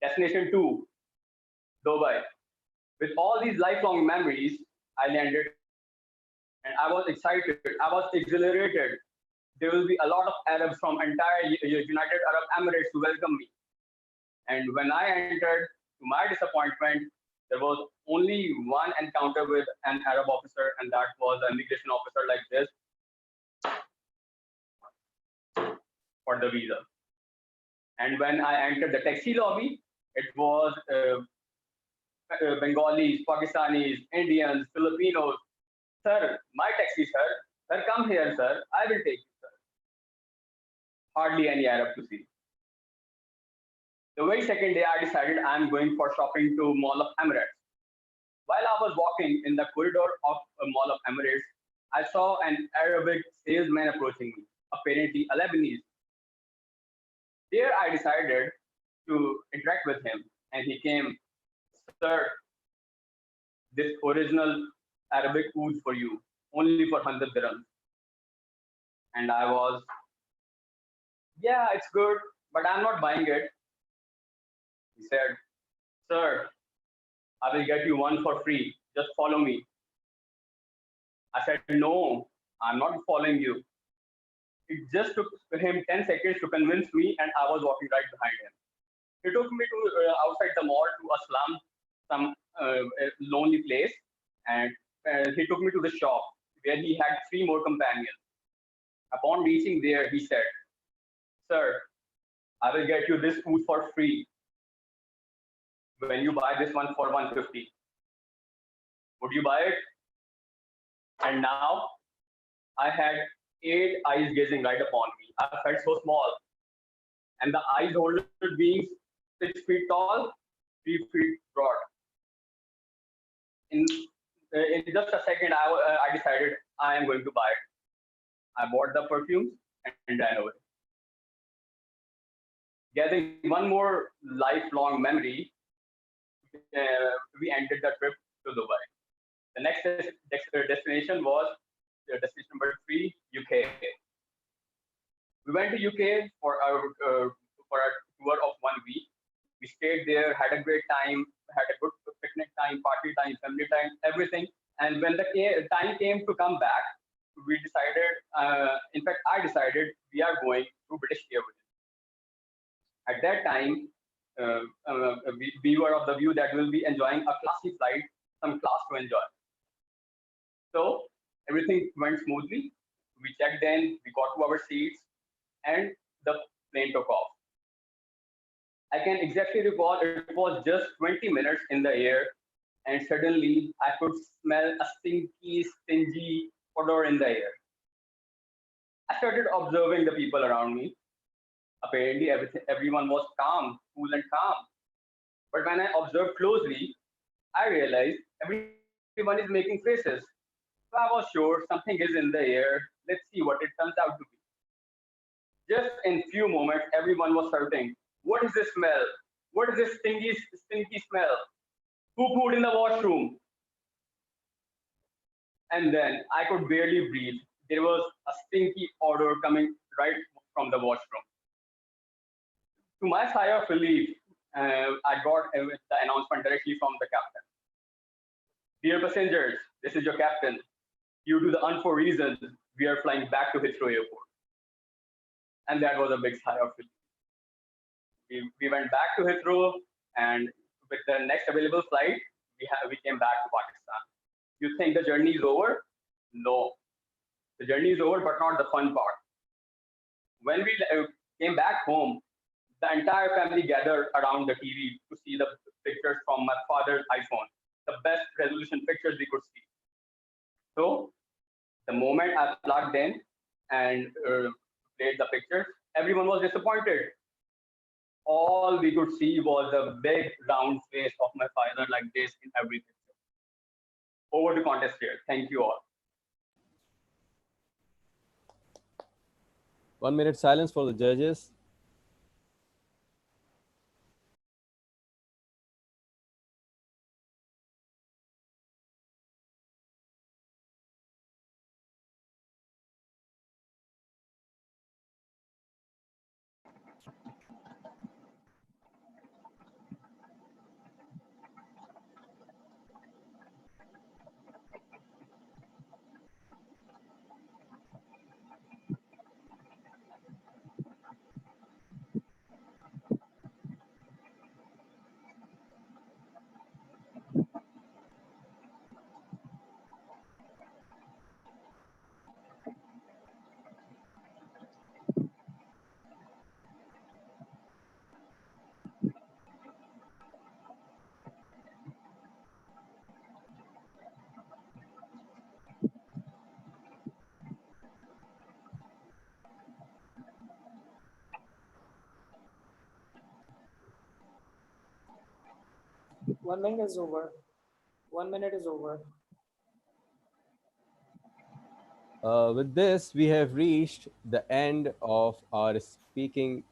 Destination 2, Dubai. With all these lifelong memories, I landed and I was excited. I was exhilarated. There will be a lot of Arabs from entire United Arab Emirates to welcome me. And when I entered, to my disappointment, there was only one encounter with an Arab officer, and that was an immigration officer like this for the visa. And when I entered the taxi lobby, it was Bengalis, Pakistanis, Indians, Filipinos. Sir, my taxi, sir. Sir, come here, sir. I will take you, sir. Hardly any Arab to see. The very second day, I decided I'm going for shopping to Mall of Emirates. While I was walking in the corridor of a Mall of Emirates, I saw an Arabic salesman approaching me, apparently a Lebanese. There, I decided to interact with him, and he came, sir, this original Arabic food for you, only for 100 dirhams. And I was, yeah, it's good, but I'm not buying it. He said, sir, I will get you one for free. Just follow me. I said, no, I'm not following you. It just took him 10 seconds to convince me, and I was walking right behind him. He took me to outside the mall to a slum, some lonely place, and he took me to the shop where he had 3 more companions. Upon reaching there, he said, sir, I will get you this food for free when you buy this one for 150. Would you buy it? And now I had 8 eyes gazing right upon me. I felt so small. And the eyes holder being 6 feet tall, 3 feet broad. In just a second, I decided I am going to buy it. I bought the perfumes and ran away. Gathering one more lifelong memory, we ended the trip to Dubai. The next destination was destination number 3, UK. We went to UK for a tour of 1 week. We stayed there, had a great time, had a good picnic time, party time, family time, everything. And when the time came to come back, we decided, in fact, I decided we are going to British Airways. At that time, we were of the view that we'll be enjoying a classy flight, some class to enjoy. So everything went smoothly. We checked in, we got to our seats, and the plane took off. I can exactly recall it was just 20 minutes in the air, and suddenly I could smell a stinky, stingy odor in the air. I started observing the people around me. Apparently, everyone was calm, cool and calm. But when I observed closely, I realized everyone is making faces. So I was sure something is in the air. Let's see what it turns out to be. Just in few moments, everyone was shouting, "What is this smell? What is this stinky smell? Who pooed in the washroom?" And then I could barely breathe. There was a stinky odor coming right from the washroom. To my sigh of relief, I got the announcement directly from the captain. "Dear passengers, this is your captain. Due to the unforeseen reasons, we are flying back to Heathrow Airport." And that was a big sigh of relief. We went back to Heathrow, and with the next available flight, we came back to Pakistan. You think the journey is over? No. The journey is over, but not the fun part. When we came back home, the entire family gathered around the TV to see the pictures from my father's iPhone, the best resolution pictures we could see. So the moment I plugged in and played the pictures, everyone was disappointed. All we could see was the big round face of my father like this in every picture. Over to contest here. Thank you all. 1 minute silence for the judges. 1 minute is over. 1 minute is over. With this, we have reached the end of our speaking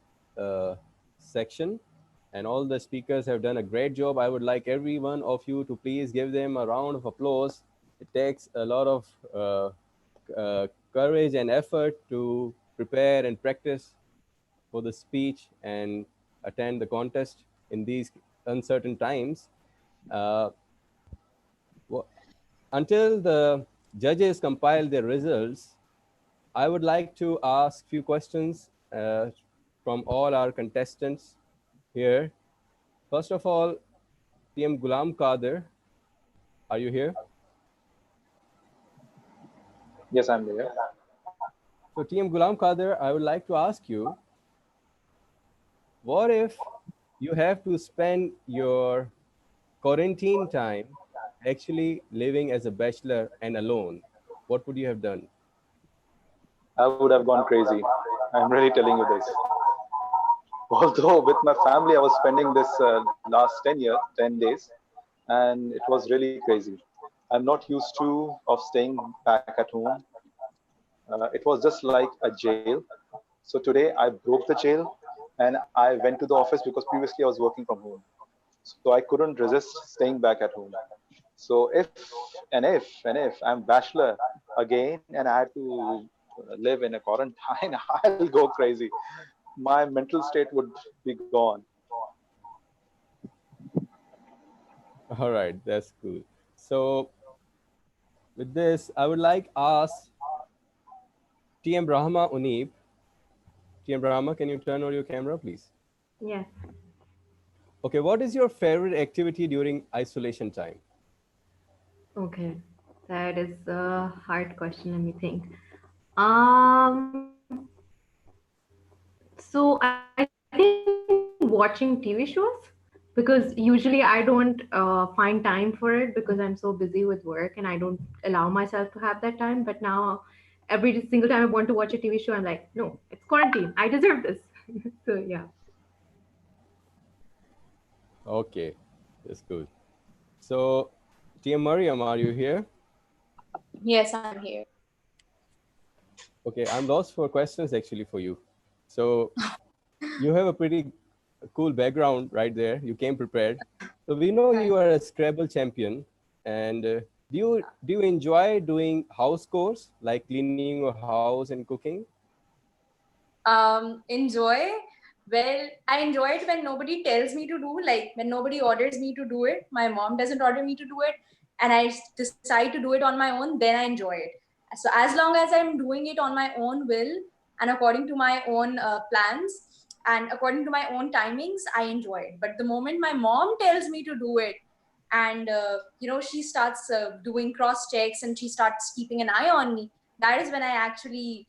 section, and all the speakers have done a great job. I would like every one of you to please give them a round of applause. It takes a lot of courage and effort to prepare and practice for the speech and attend the contest in these uncertain times. Until the judges compile their results, I would like to ask few questions from all our contestants here. First of all, TM Ghulam Qadir, are you here? Yes, I'm here. So TM Ghulam Qadir, I would like to ask you, what if you have to spend your quarantine time actually living as a bachelor and alone? What would you have done? I would have gone crazy. I'm really telling you this. Although with my family, I was spending this last 10 days, and it was really crazy. I'm not used to of staying back at home. It was just like a jail. So today I broke the jail and I went to the office because previously I was working from home. So I couldn't resist staying back at home. So if I'm bachelor again and I had to live in a quarantine, I'll go crazy. My mental state would be gone. All right, that's cool. So with this, I would like ask TM Brahma Unib. TM Brahma, can you turn on your camera, please? Yes. Okay, what is your favorite activity during isolation time? Okay, that is a hard question. Let me think. Um, so I think watching TV shows, because usually I don't find time for it because I'm so busy with work and I don't allow myself to have that time. But now, every single time I want to watch a TV show, I'm like, no, it's quarantine. I deserve this. So yeah. Okay, that's good. So, TM Mariam, are you here? Yes, I'm here. Okay, I'm lost for questions actually for you. So, you have a pretty cool background right there. You came prepared. So we know you are a Scrabble champion. And do you enjoy doing house chores like cleaning your house and cooking? Enjoy. Well, I enjoy it when nobody tells me to do, like when nobody orders me to do it. My mom doesn't order me to do it, and I decide to do it on my own. Then I enjoy it. So as long as I'm doing it on my own will and according to my own plans and according to my own timings, I enjoy it. But the moment my mom tells me to do it, and she starts doing cross checks and she starts keeping an eye on me, that is when I actually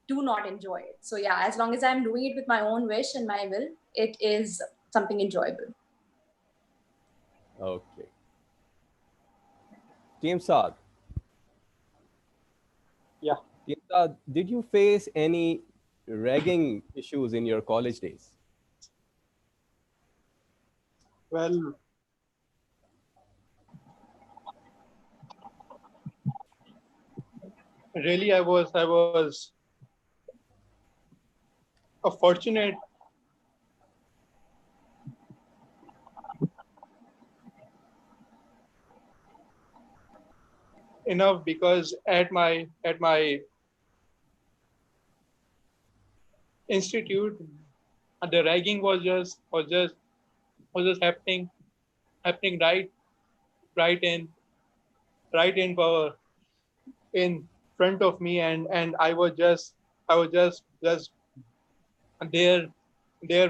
do not enjoy it. So yeah, as long as I'm doing it with my own wish and my will, it is something enjoyable. Okay. Team Saad. Yeah. Team Saad, did you face any ragging issues in your college days? Well, really, I was fortunate enough because at my institute, the ragging was just happening right in in front of me, and I was just there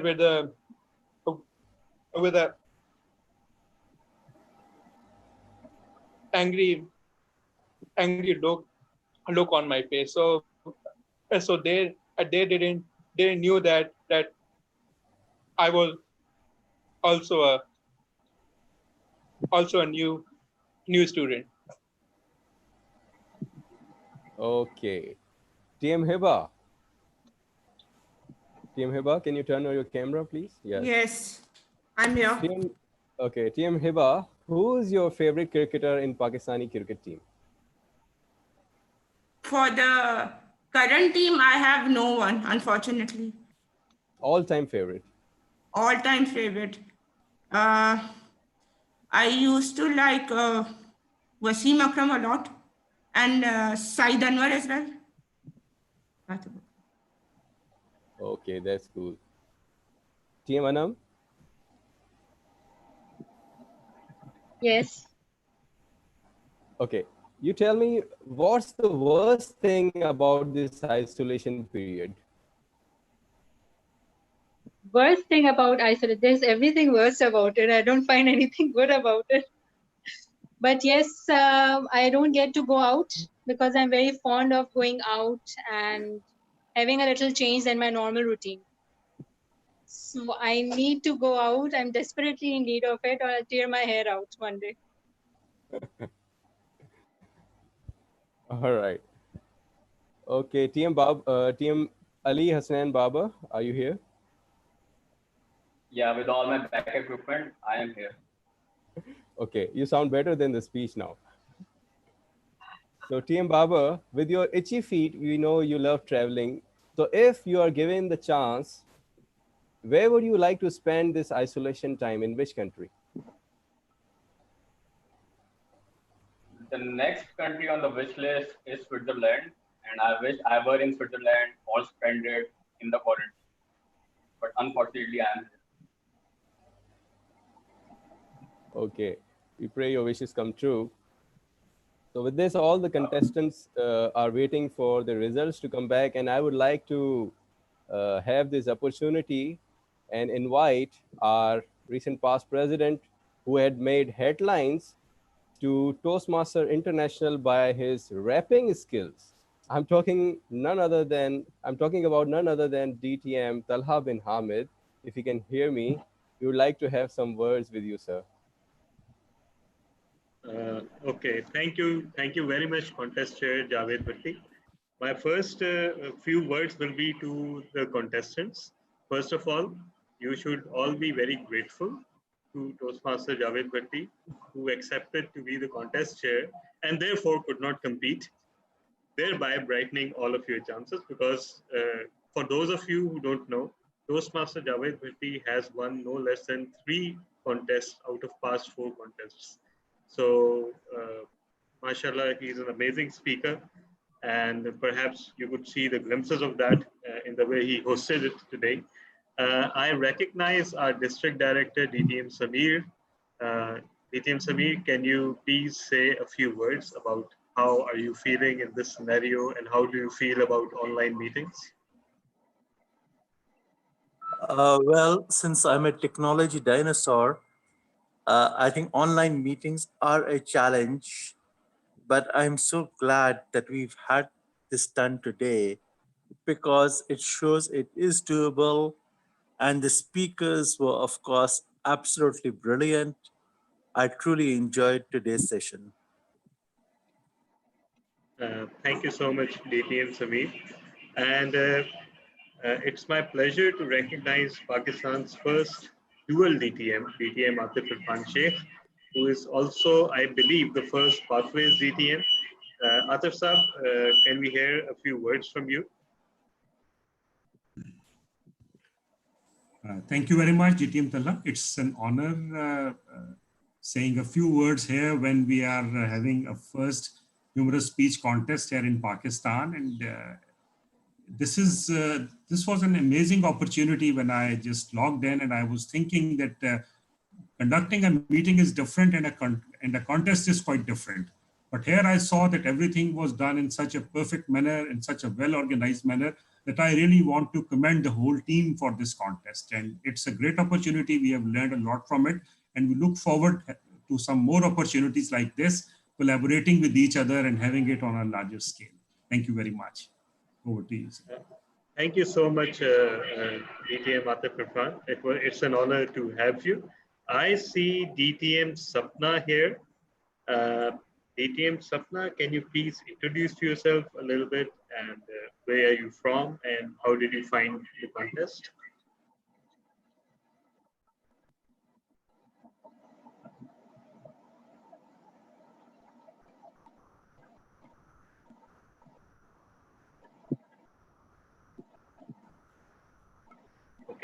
with a angry look on my face. So they didn't knew that I was also a new student. Okay. TM Hiba. TM Hiba, can you turn on your camera, please? Yes. Yes, I'm here. Okay, TM Hiba, who's your favorite cricketer in Pakistani cricket team? For the current team, I have no one, unfortunately. All-time favorite. All-time favorite. I used to like Wasim Akram a lot and Saeed Anwar as well. Okay, that's cool. TM Anam? Yes. Okay, you tell me, what's the worst thing about this isolation period? Worst thing about isolation, there's everything worse about it. I don't find anything good about it. But yes, I don't get to go out because I'm very fond of going out and having a little change than my normal routine. So I need to go out. I'm desperately in need of it, or I'll tear my hair out one day. All right. Okay, TM Ali Hassan Baba, are you here? Yeah, with all my back equipment, I am here. Okay, you sound better than the speech now. So TM Baba, with your itchy feet, we know you love traveling. So if you are given the chance, where would you like to spend this isolation time? In which country? The next country on the wish list is Switzerland, and I wish I were in Switzerland or spend it in the quarantine. But unfortunately, I am here. Okay, we pray your wishes come true. So with this, all the contestants are waiting for the results to come back, and I would like to have this opportunity and invite our recent past president, who had made headlines, to Toastmaster International by his rapping skills. I'm talking about none other than DTM Talha bin Hamid. If you can hear me, we would like to have some words with you, sir. Okay, thank you very much, contest chair Javed Bhatti. My first few words will be to the contestants. First of all, you should all be very grateful to Toastmaster Javed Bhatti, who accepted to be the contest chair and therefore could not compete, thereby brightening all of your chances. Because for those of you who don't know, Toastmaster Javed Bhatti has won no less than 3 contests out of past 4 contests. So, mashallah, he's an amazing speaker, and perhaps you could see the glimpses of that in the way he hosted it today. I recognize our district director, DTM Samir. DTM Samir, can you please say a few words about how are you feeling in this scenario and how do you feel about online meetings? Well, since I'm a technology dinosaur, I think online meetings are a challenge, but I'm so glad that we've had this done today because it shows it is doable. And the speakers were, of course, absolutely brilliant. I truly enjoyed today's session. Thank you so much, DTM Samir. And it's my pleasure to recognize Pakistan's first dual DTM, DTM Atif Irfan Sheikh, who is also, I believe, the first Pathways DTM. Atif Saab, can we hear a few words from you? Thank you very much, GTM Talha. It's an honor saying a few words here when we are having a first humorous speech contest here in Pakistan. And this was an amazing opportunity when I just logged in, and I was thinking that conducting a meeting is different and a contest is quite different. But here I saw that everything was done in such a perfect manner, in such a well-organized manner, that I really want to commend the whole team for this contest. And it's a great opportunity. We have learned a lot from it, and we look forward to some more opportunities like this, collaborating with each other and having it on a larger scale. Thank you very much. Over to you, sir. Thank you so much, DTM Atif Irfan. It's an honor to have you. I see DTM Sapna here. DTM Sapna, can you please introduce yourself a little bit, and where are you from and how did you find the contest?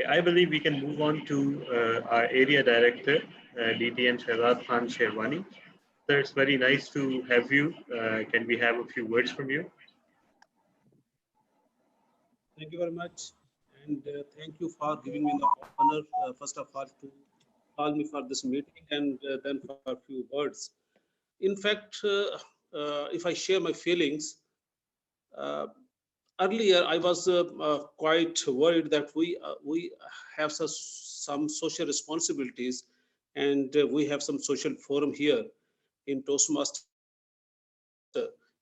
Okay, I believe we can move on to our area director, DTM Shahzad Khan Sherwani. Sir, it's very nice to have you. Can we have a few words from you? Thank you very much. And thank you for giving me the honor, first of all, to call me for this meeting and then for a few words. In fact, if I share my feelings, earlier I was quite worried that we have some social responsibilities, and we have some social forum here in Toastmaster.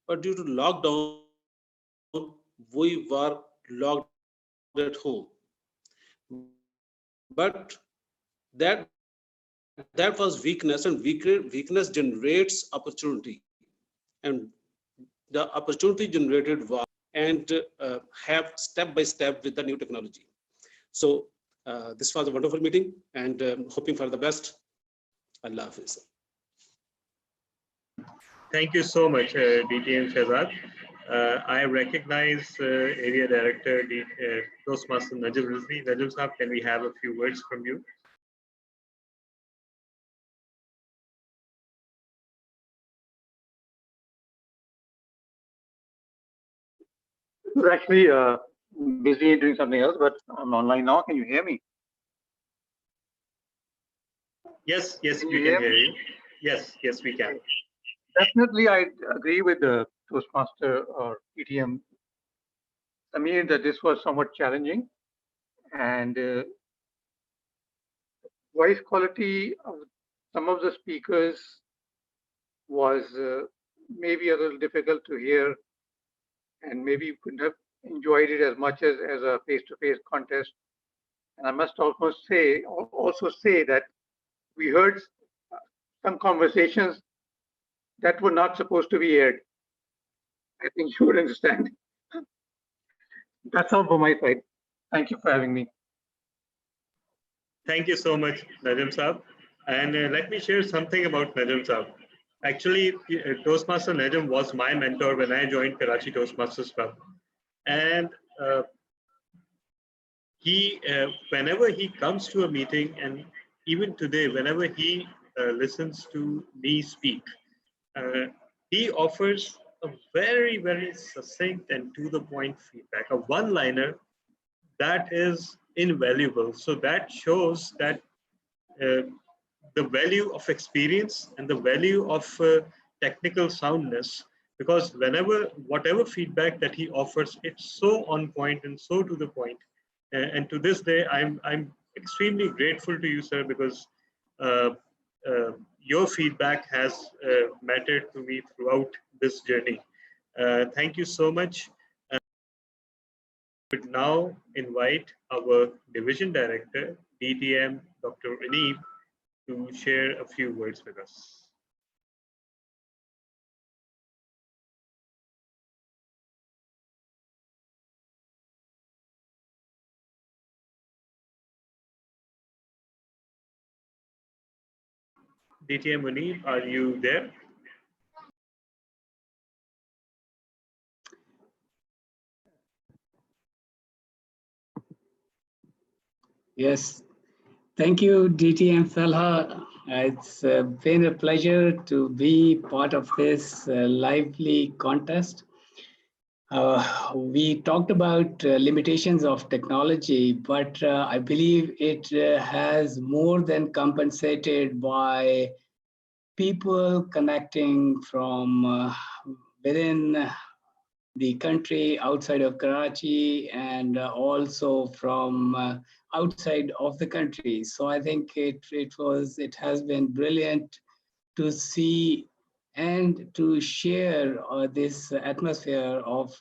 But due to lockdown, we were locked at home. But that was weakness, and weakness generates opportunity, and the opportunity generated was and have step by step with the new technology. So this was a wonderful meeting, and hoping for the best. Allah Hafiz. Thank you so much, DTM Shahzad. I recognize Area Director Toastmaster Najib Rizvi. Najib Saab, can we have a few words from you? We're actually busy doing something else, but I'm online now. Can you hear me? Yes, yes, we can hear you. Yes, yes, we can. Definitely, I agree with the Toastmaster or ETM Samir that this was somewhat challenging, and voice quality of some of the speakers was maybe a little difficult to hear, and maybe you couldn't have enjoyed it as much as a face-to-face contest. And I must also say that we heard some conversations that were not supposed to be aired. I think you would understand. That's all from my side. Thank you for having me. Thank you so much, Najim Saab. And let me share something about Najim Saab. Actually, Toastmaster Najim was my mentor when I joined Karachi Toastmasters Club. And whenever he comes to a meeting, and even today, whenever he listens to me speak, he offers a very, very succinct and to the point feedback, a one-liner that is invaluable. So that shows that the value of experience and the value of technical soundness, because whatever feedback that he offers, it's so on point and so to the point. And to this day, I'm extremely grateful to you, sir, because your feedback has mattered to me throughout this journey. Thank you so much. I would now invite our division director, DTM Dr. Anib, to share a few words with us. DTM Anib, are you there? Yes, thank you, DTM Falha. It's been a pleasure to be part of this lively contest. We talked about limitations of technology, but I believe it has more than compensated by people connecting from within the country, outside of Karachi, and also from outside of the country. So I think it has been brilliant to see and to share this atmosphere of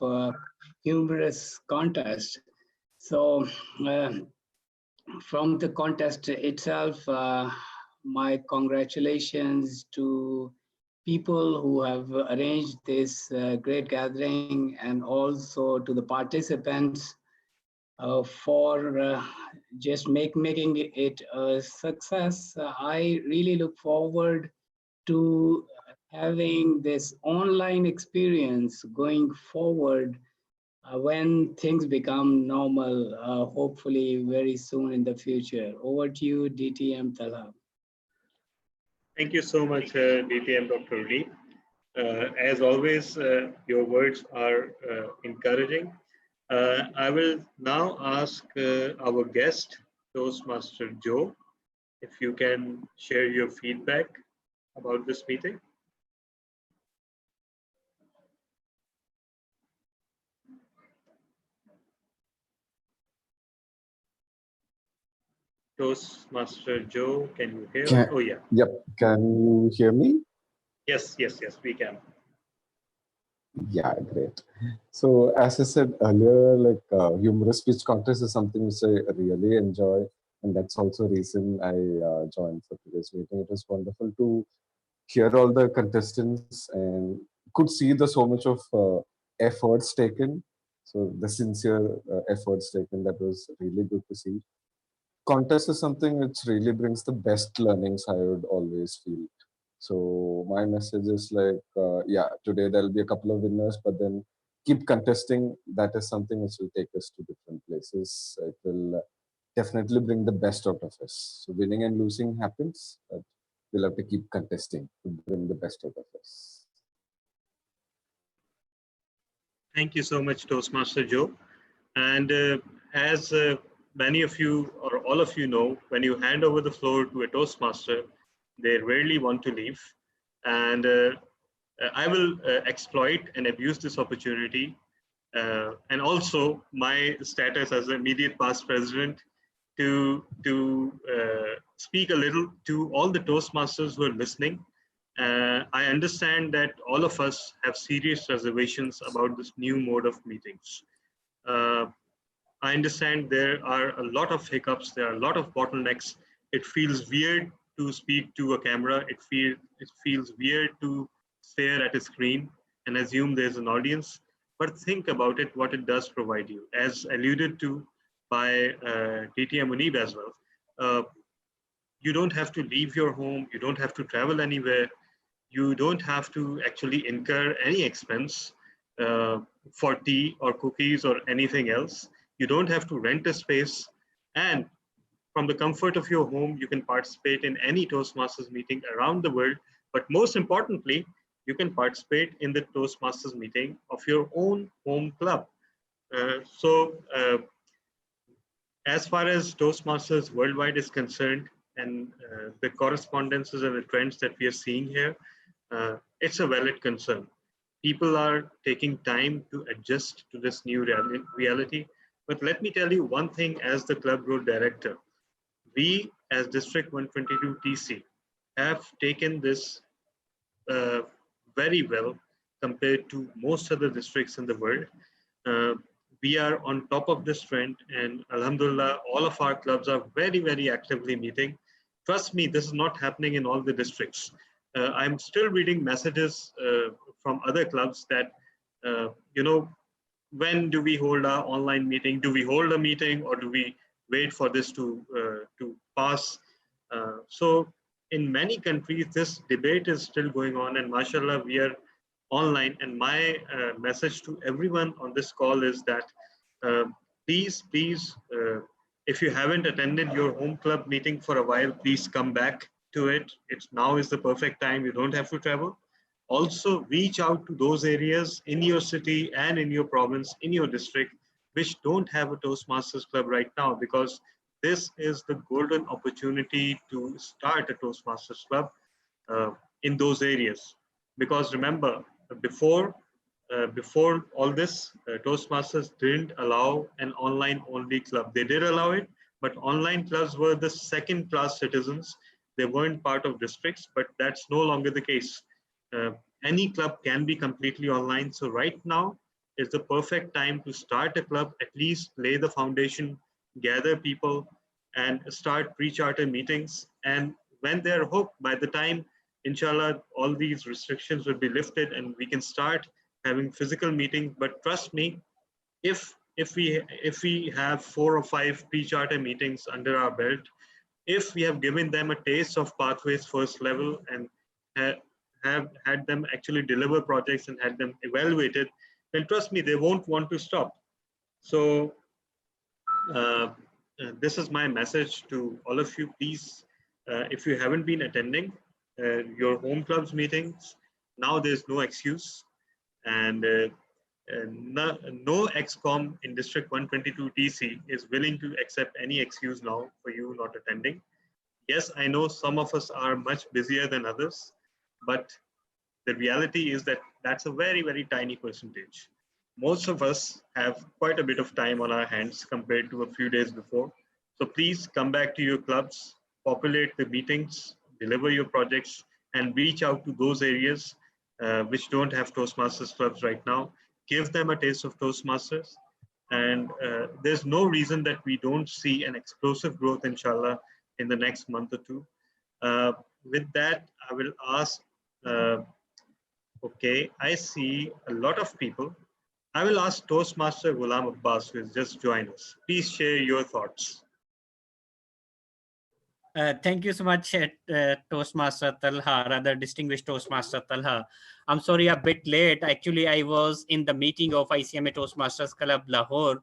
humorous contest. So from the contest itself, my congratulations to people who have arranged this great gathering, and also to the participants for just making it a success. I really look forward to having this online experience going forward when things become normal, hopefully very soon in the future. Over to you, DTM Talha. Thank you so much, DTM Dr. Lee. As always, your words are encouraging. I will now ask our guest, Toastmaster Joe, if you can share your feedback about this meeting. Toastmaster Joe, can you hear us? Oh, yeah. Yep. Can you hear me? Yes, we can. Yeah, great. So as I said earlier, like humorous speech contest is something which I really enjoy, and that's also the reason I joined for today's meeting. It was wonderful to hear all the contestants and could see the so much of efforts taken. So the sincere efforts taken, that was really good to see. Contest is something which really brings the best learnings, I would always feel. So my message is like, yeah, today there'll be a couple of winners, but then keep contesting. That is something which will take us to different places. It will definitely bring the best out of us. So winning and losing happens, but we'll have to keep contesting to bring the best out of us. Thank you so much, Toastmaster Joe. And as many of you or all of you know, when you hand over the floor to a Toastmaster, they rarely want to leave. And I will exploit and abuse this opportunity. And also my status as the immediate past president to speak a little to all the Toastmasters who are listening. I understand that all of us have serious reservations about this new mode of meetings. I understand there are a lot of hiccups, there are a lot of bottlenecks. It feels weird to speak to a camera. It feels weird to stare at a screen and assume there's an audience. But think about it, what it does provide you. As alluded to by DTM Munib as well, you don't have to leave your home, you don't have to travel anywhere, you don't have to actually incur any expense for tea or cookies or anything else. You don't have to rent a space, and from the comfort of your home, you can participate in any Toastmasters meeting around the world. But most importantly, you can participate in the Toastmasters meeting of your own home club. As far as Toastmasters worldwide is concerned, and the correspondences and the trends that we are seeing here, it's a valid concern. People are taking time to adjust to this new reality. But let me tell you one thing as the club road director. We as District 122 TC have taken this very well compared to most other districts in the world. We are on top of this trend, and Alhamdulillah, all of our clubs are very, very actively meeting. Trust me, this is not happening in all the districts. I'm still reading messages from other clubs that, when do we hold our online meeting? Do we hold a meeting, or do we wait for this to pass? So in many countries, this debate is still going on, and mashallah, we are online. And my message to everyone on this call is that please, if you haven't attended your home club meeting for a while, please come back to it. Now is the perfect time. You don't have to travel. Also, reach out to those areas in your city and in your province, in your district, which don't have a Toastmasters club right now, because this is the golden opportunity to start a Toastmasters club in those areas. Because remember, before all this, Toastmasters didn't allow an online only club. They did allow it, but online clubs were the second class citizens. They weren't part of districts, but that's no longer the case. Any club can be completely online. So right now is the perfect time to start a club, at least lay the foundation, gather people, and start pre-charter meetings. And when they're hooked, by the time, inshallah, all these restrictions will be lifted and we can start having physical meetings. But trust me, if we have 4 or 5 pre-charter meetings under our belt, if we have given them a taste of Pathways first level and have had them actually deliver projects and had them evaluated, then trust me, they won't want to stop. So this is my message to all of you. Please, if you haven't been attending your home clubs meetings, now there's no excuse. And no XCOM in District 122 TC is willing to accept any excuse now for you not attending. Yes, I know some of us are much busier than others, but the reality is that that's a very, very tiny percentage. Most of us have quite a bit of time on our hands compared to a few days before. So please come back to your clubs, populate the meetings, deliver your projects, and reach out to those areas which don't have Toastmasters clubs right now. Give them a taste of Toastmasters. And there's no reason that we don't see an explosive growth, inshallah, in the next month or two. With that, I will ask, okay, I see a lot of people. I will ask Toastmaster Ghulam Abbas, who has just joined us. Please share your thoughts. Thank you so much, Toastmaster Talha, rather distinguished Toastmaster Talha. I'm sorry, a bit late. Actually, I was in the meeting of ICMA Toastmasters Club Lahore,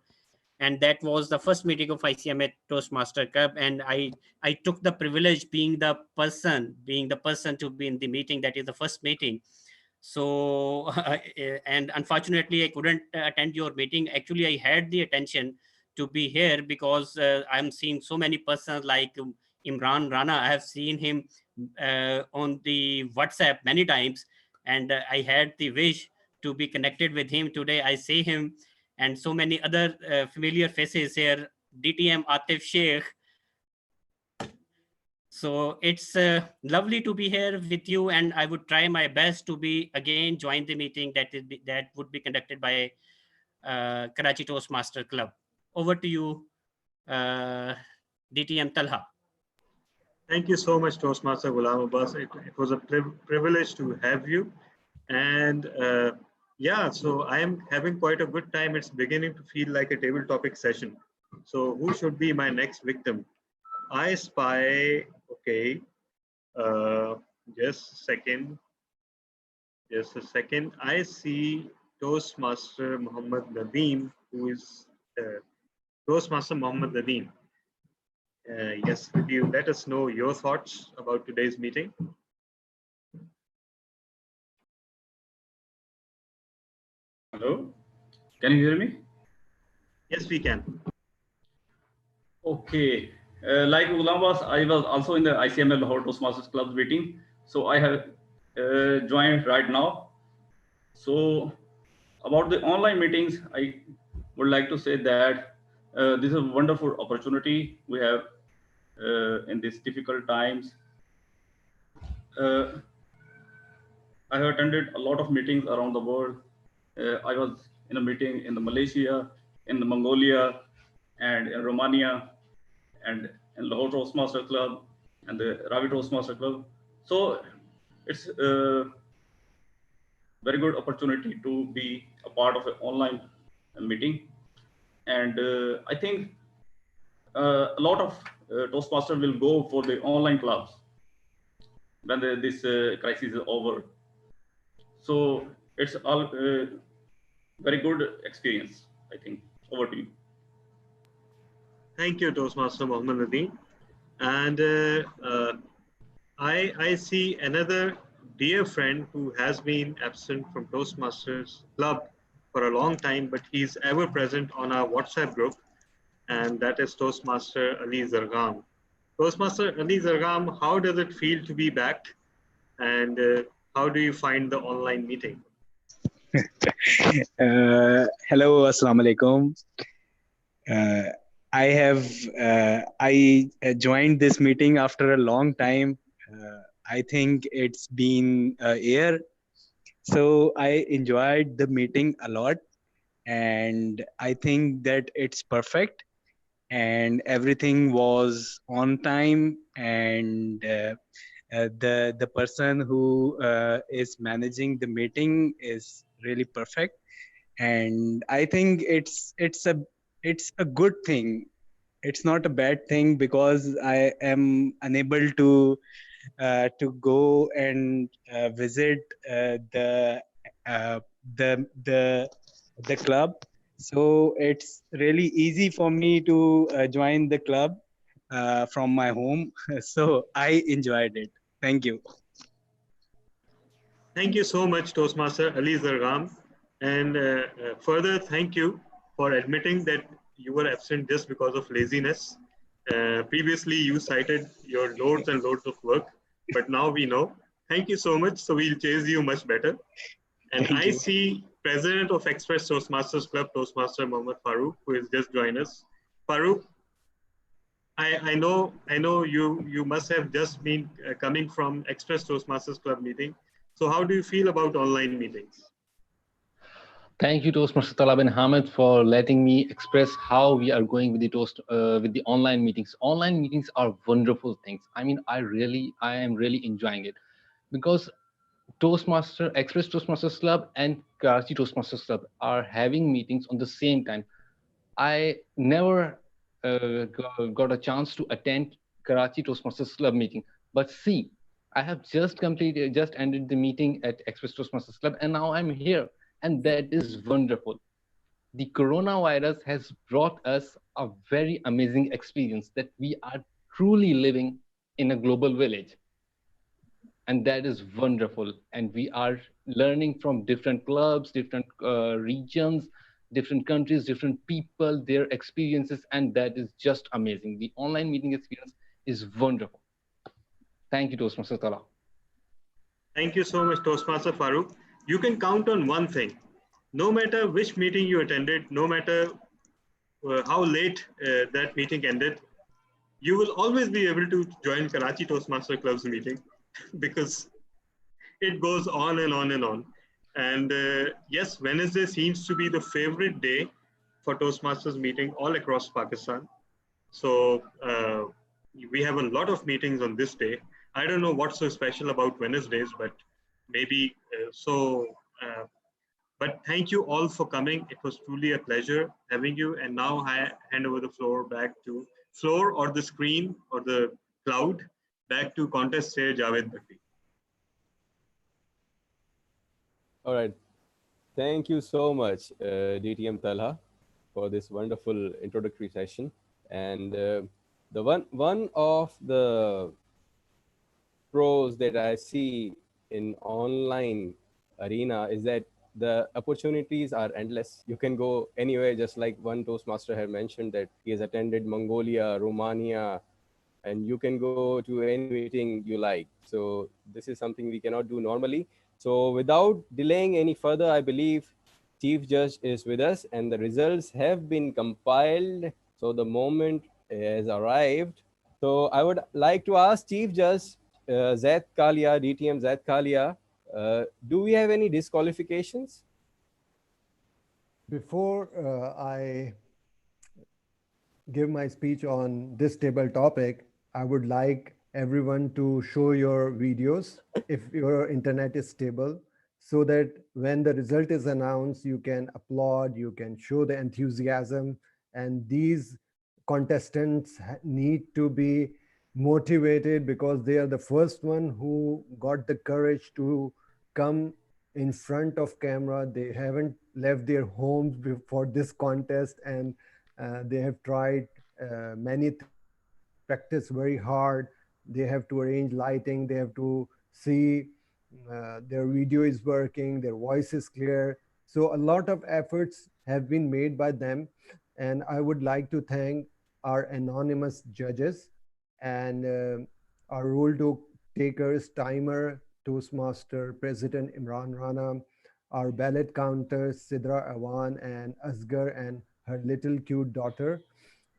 and that was the first meeting of ICMA Toastmaster Club. And I took the privilege being the person to be in the meeting. That is the first meeting. So, and unfortunately, I couldn't attend your meeting. Actually, I had the attention to be here because I'm seeing so many persons like Imran Rana. I have seen him on the WhatsApp many times, and I had the wish to be connected with him today. I see him and so many other familiar faces here. DTM Atif Sheikh. So it's lovely to be here with you, and I would try my best to be again join the meeting that would be conducted by Karachi Toastmaster Club. Over to you, DTM Talha. Thank you so much, Toastmaster Ghulam Abbas. It was a privilege to have you. And yeah, so I am having quite a good time. It's beginning to feel like a table topic session. So who should be my next victim? I spy, okay, just a second. Just a second. I see Toastmaster Muhammad Nadeem, who is Toastmaster Muhammad Nadeem. Yes, could you let us know your thoughts about today's meeting? Hello, can you hear me? Yes, we can. Okay, like Ghulam was, I was also in the ICML Lahore Toastmasters Club meeting, so I have joined right now. So about the online meetings, I would like to say that this is a wonderful opportunity we have in these difficult times. I have attended a lot of meetings around the world. I was in a meeting in the Malaysia, in the Mongolia, and in Romania, and in Lahore Toastmaster Club, and the Ravi Toastmaster Club. So it's a very good opportunity to be a part of an online meeting. And I think a lot of Toastmasters will go for the online clubs when this crisis is over. So it's all very good experience, I think. Over to you. Thank you, Toastmaster Muhammad Nadeem. And I see another dear friend who has been absent from Toastmasters Club for a long time, but he's ever present on our WhatsApp group, and that is Toastmaster Ali Zargam. Toastmaster Ali Zargam, how does it feel to be back, and how do you find the online meeting? Hello, assalamu alaikum. I joined this meeting after a long time. I think it's been a year. So I enjoyed the meeting a lot, and I think that it's perfect, and everything was on time, and the person who is managing the meeting is really perfect, and I think it's a good thing. It's not a bad thing because I am unable to go and visit the the club. So it's really easy for me to join the club from my home. So I enjoyed it. Thank you. Thank you so much, Toastmaster Ali Zargam. And further, thank you for admitting that you were absent just because of laziness. Previously, you cited your loads and loads of work, but now we know. Thank you so much. So we'll chase you much better. And Thank I you. see President of Express Toastmasters Club, Toastmaster Mohammed Farooq, who has just joined us. Farooq, I know you must have just been coming from Express Toastmasters Club meeting. So how do you feel about online meetings? Thank you, Toastmaster Talab and Hamid, for letting me express how we are going with the online meetings. Online meetings are wonderful things. I mean, I am really enjoying it because Express Toastmasters Club and Karachi Toastmasters Club are having meetings on the same time. I never got a chance to attend Karachi Toastmasters Club meeting, but see, I have just ended the meeting at Express Toastmasters Club, and now I'm here, and that is wonderful. The coronavirus has brought us a very amazing experience that we are truly living in a global village. And that is wonderful. And we are learning from different clubs, different regions, different countries, different people, their experiences, and that is just amazing. The online meeting experience is wonderful. Thank you, Toastmaster Tala. Thank you so much, Toastmaster Farooq. You can count on one thing. No matter which meeting you attended, no matter how late that meeting ended, you will always be able to join Karachi Toastmaster Club's meeting because it goes on and on and on. And yes, Wednesday seems to be the favorite day for Toastmasters meeting all across Pakistan. So we have a lot of meetings on this day. I don't know what's so special about Wednesdays, but maybe but thank you all for coming. It was truly a pleasure having you. And now I hand over the floor back to or the screen or the cloud back to contest chair Javed Bhatti. All right. Thank you so much, DTM Talha, for this wonderful introductory session. And the one of the pros that I see in online arena is that the opportunities are endless. You can go anywhere, just like one Toastmaster had mentioned that he has attended Mongolia, Romania, and you can go to any meeting you like. So this is something we cannot do normally. So without delaying any further, I believe Chief Judge is with us and the results have been compiled. So the moment has arrived. So I would like to ask Chief Judge Zaid Kalia, DTM Zaid Kalia, do we have any disqualifications? Before I give my speech on this table topic, I would like everyone to show your videos if your internet is stable, so that when the result is announced, you can applaud, you can show the enthusiasm, and these contestants need to be motivated because they are the first one who got the courage to come in front of camera. They haven't left their homes for this contest, and they have tried many things. They have practiced very hard. They have to arrange lighting. They have to see their video is working, their voice is clear. So a lot of efforts have been made by them. And I would like to thank our anonymous judges and our rule takers, timer, Toastmaster, President Imran Rana, our ballot counters, Sidra Awan and Asghar and her little cute daughter,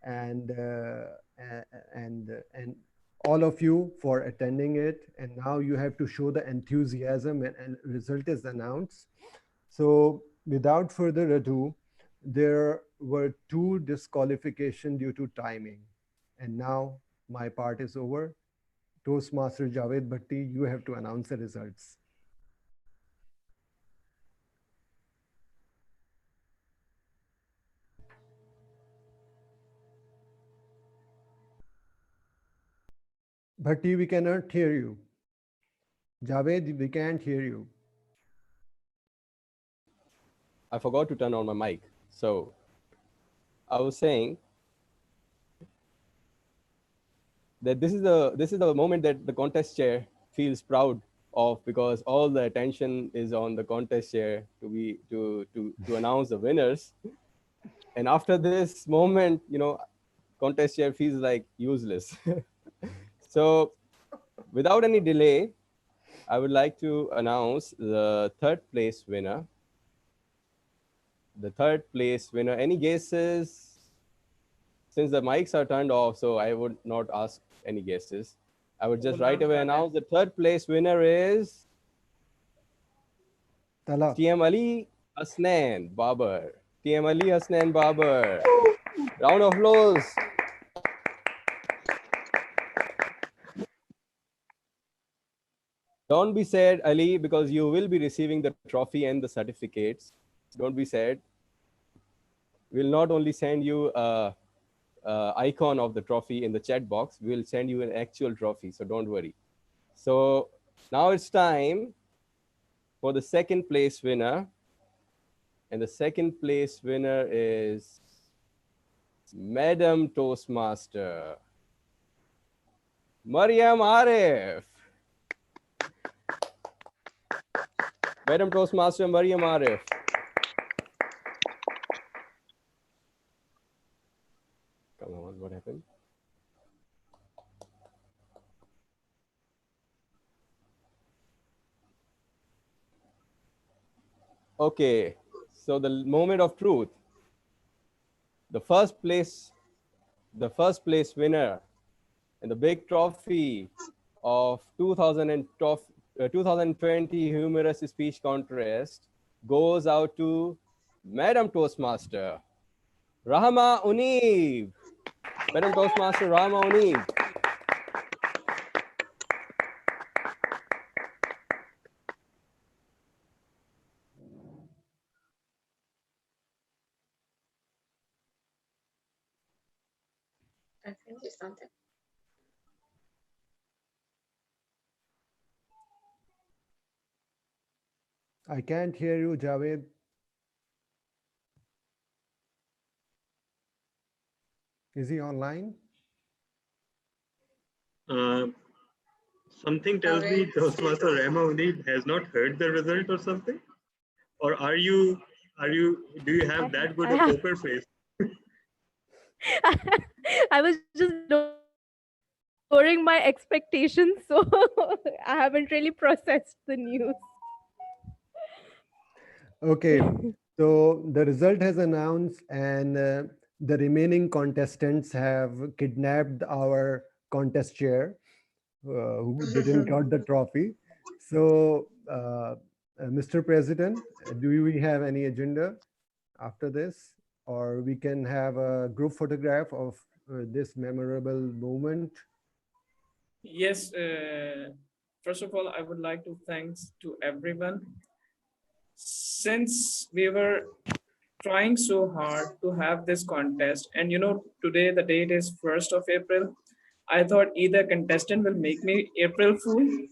and all of you for attending it. And now you have to show the enthusiasm and result is announced. So without further ado, there were 2 disqualifications due to timing. And now my part is over. Toastmaster Javed Bhatti, you have to announce the results. Bhatti, we cannot hear you. Javed, we can't hear you. I forgot to turn on my mic. So I was saying that this is the moment that the contest chair feels proud of, because all the attention is on the contest chair to announce the winners. And after this moment, contest chair feels like useless. So without any delay, I would like to announce the third place winner. The third place winner. Any guesses? Since the mics are turned off, so I would not ask any guesses. I would just right away announce the third place winner is TM Ali Hasnain Babar. TM Ali Hasnain Babar. Round of applause. Don't be sad, Ali, because you will be receiving the trophy and the certificates. Don't be sad. We'll not only send you a icon of the trophy in the chat box, we'll send you an actual trophy, so don't worry. So now it's time for the second place winner. And the second place winner is Madam Toastmaster, Mariam Arif. Madam Toastmaster, Mariam Arif. Come on, what happened? Okay, so the moment of truth. The first place winner and the big trophy of 2020 Humorous Speech Contest goes out to Madam Toastmaster, Rahma Uneeb. Madam Toastmaster Rahma Uneeb. I think it's something. I can't hear you, Javed. Is he online? Something tells me Toastmaster Rama Uneeb has not heard the result or something. Or do you have that good a poker face? I was just lowering my expectations, so I haven't really processed the news. Okay, so the result has announced, and the remaining contestants have kidnapped our contest chair, who didn't got the trophy. So, Mr. President, do we have any agenda after this, or we can have a group photograph of this memorable moment? Yes, first of all, I would like to thanks to everyone. Since we were trying so hard to have this contest, and today the date is 1st of April, I thought either contestant will make me April Fool,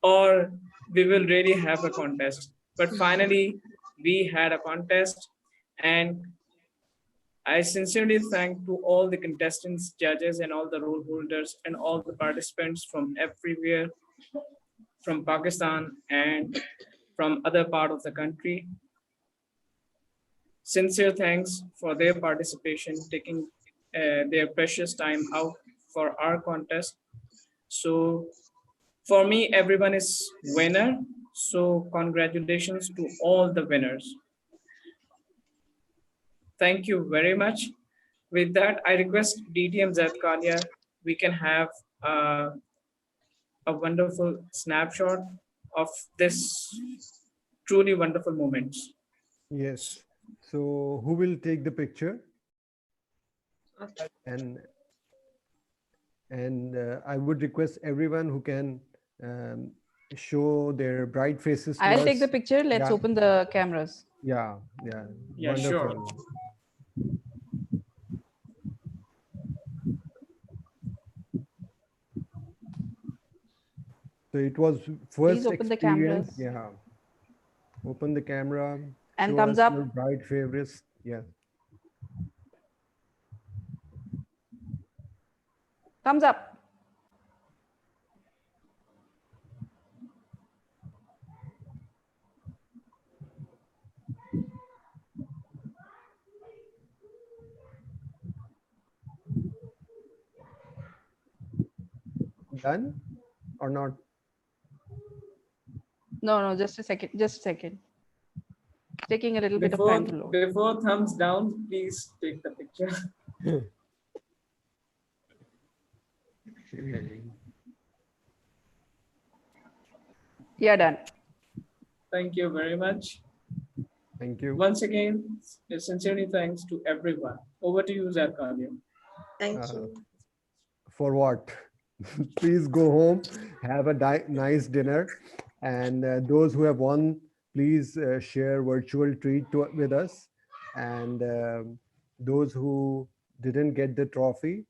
or we will really have a contest. But finally, we had a contest, and I sincerely thank to all the contestants, judges, and all the role holders, and all the participants from everywhere, from Pakistan and from other part of the country. Sincere thanks for their participation, taking their precious time out for our contest. So for me, everyone is winner. So congratulations to all the winners. Thank you very much. With that, I request DTM Zadkalia, we can have a wonderful snapshot of this truly wonderful moments. Yes. So who will take the picture? And I would request everyone who can show their bright faces to I'll us. take the picture. Let's open the cameras. Yeah, Yeah, wonderful. sure. So it was Please first open the experience. cameras. Yeah, Open the camera. And show thumbs us up. your bright favorites. Yeah. Thumbs up. Done or not? No, just a second. Just a second. Taking a little bit of time to load. Before thumbs down, please take the picture. Yeah, done. Thank you very much. Thank you. Once again, sincerely thanks to everyone. Over to you, Zarkania. Thank you. For what? Please go home, have a nice dinner, and those who have won, please share virtual treat with us. And those who didn't get the trophy,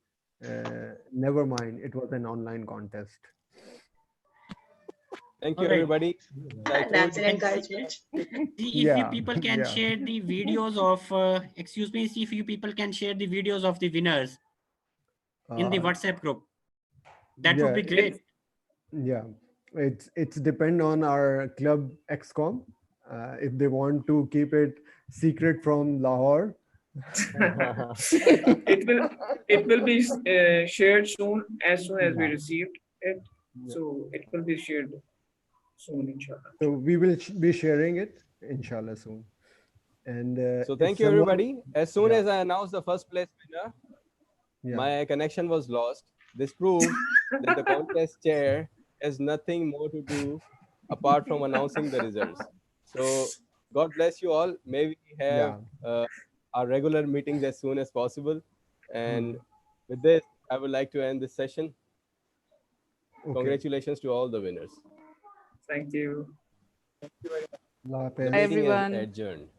never mind. It was an online contest. Thank you, All right. everybody. That's an encouragement. If you people can share the videos of, excuse me, if you people can share the videos of the winners in the WhatsApp group, that would be great. It's depend on our club XCOM. If they want to keep it secret from Lahore, it will be shared soon as we received it. So it will be shared soon, inshallah. So we will be sharing it, inshallah, soon. And so thank you, everybody. As soon as I announced the first place winner, my connection was lost. This proves that the contest chair has nothing more to do apart from announcing the results. So God bless you all. May we have our regular meetings as soon as possible. And with this, I would like to end this session. Congratulations to all the winners. Thank you. The meeting is adjourned.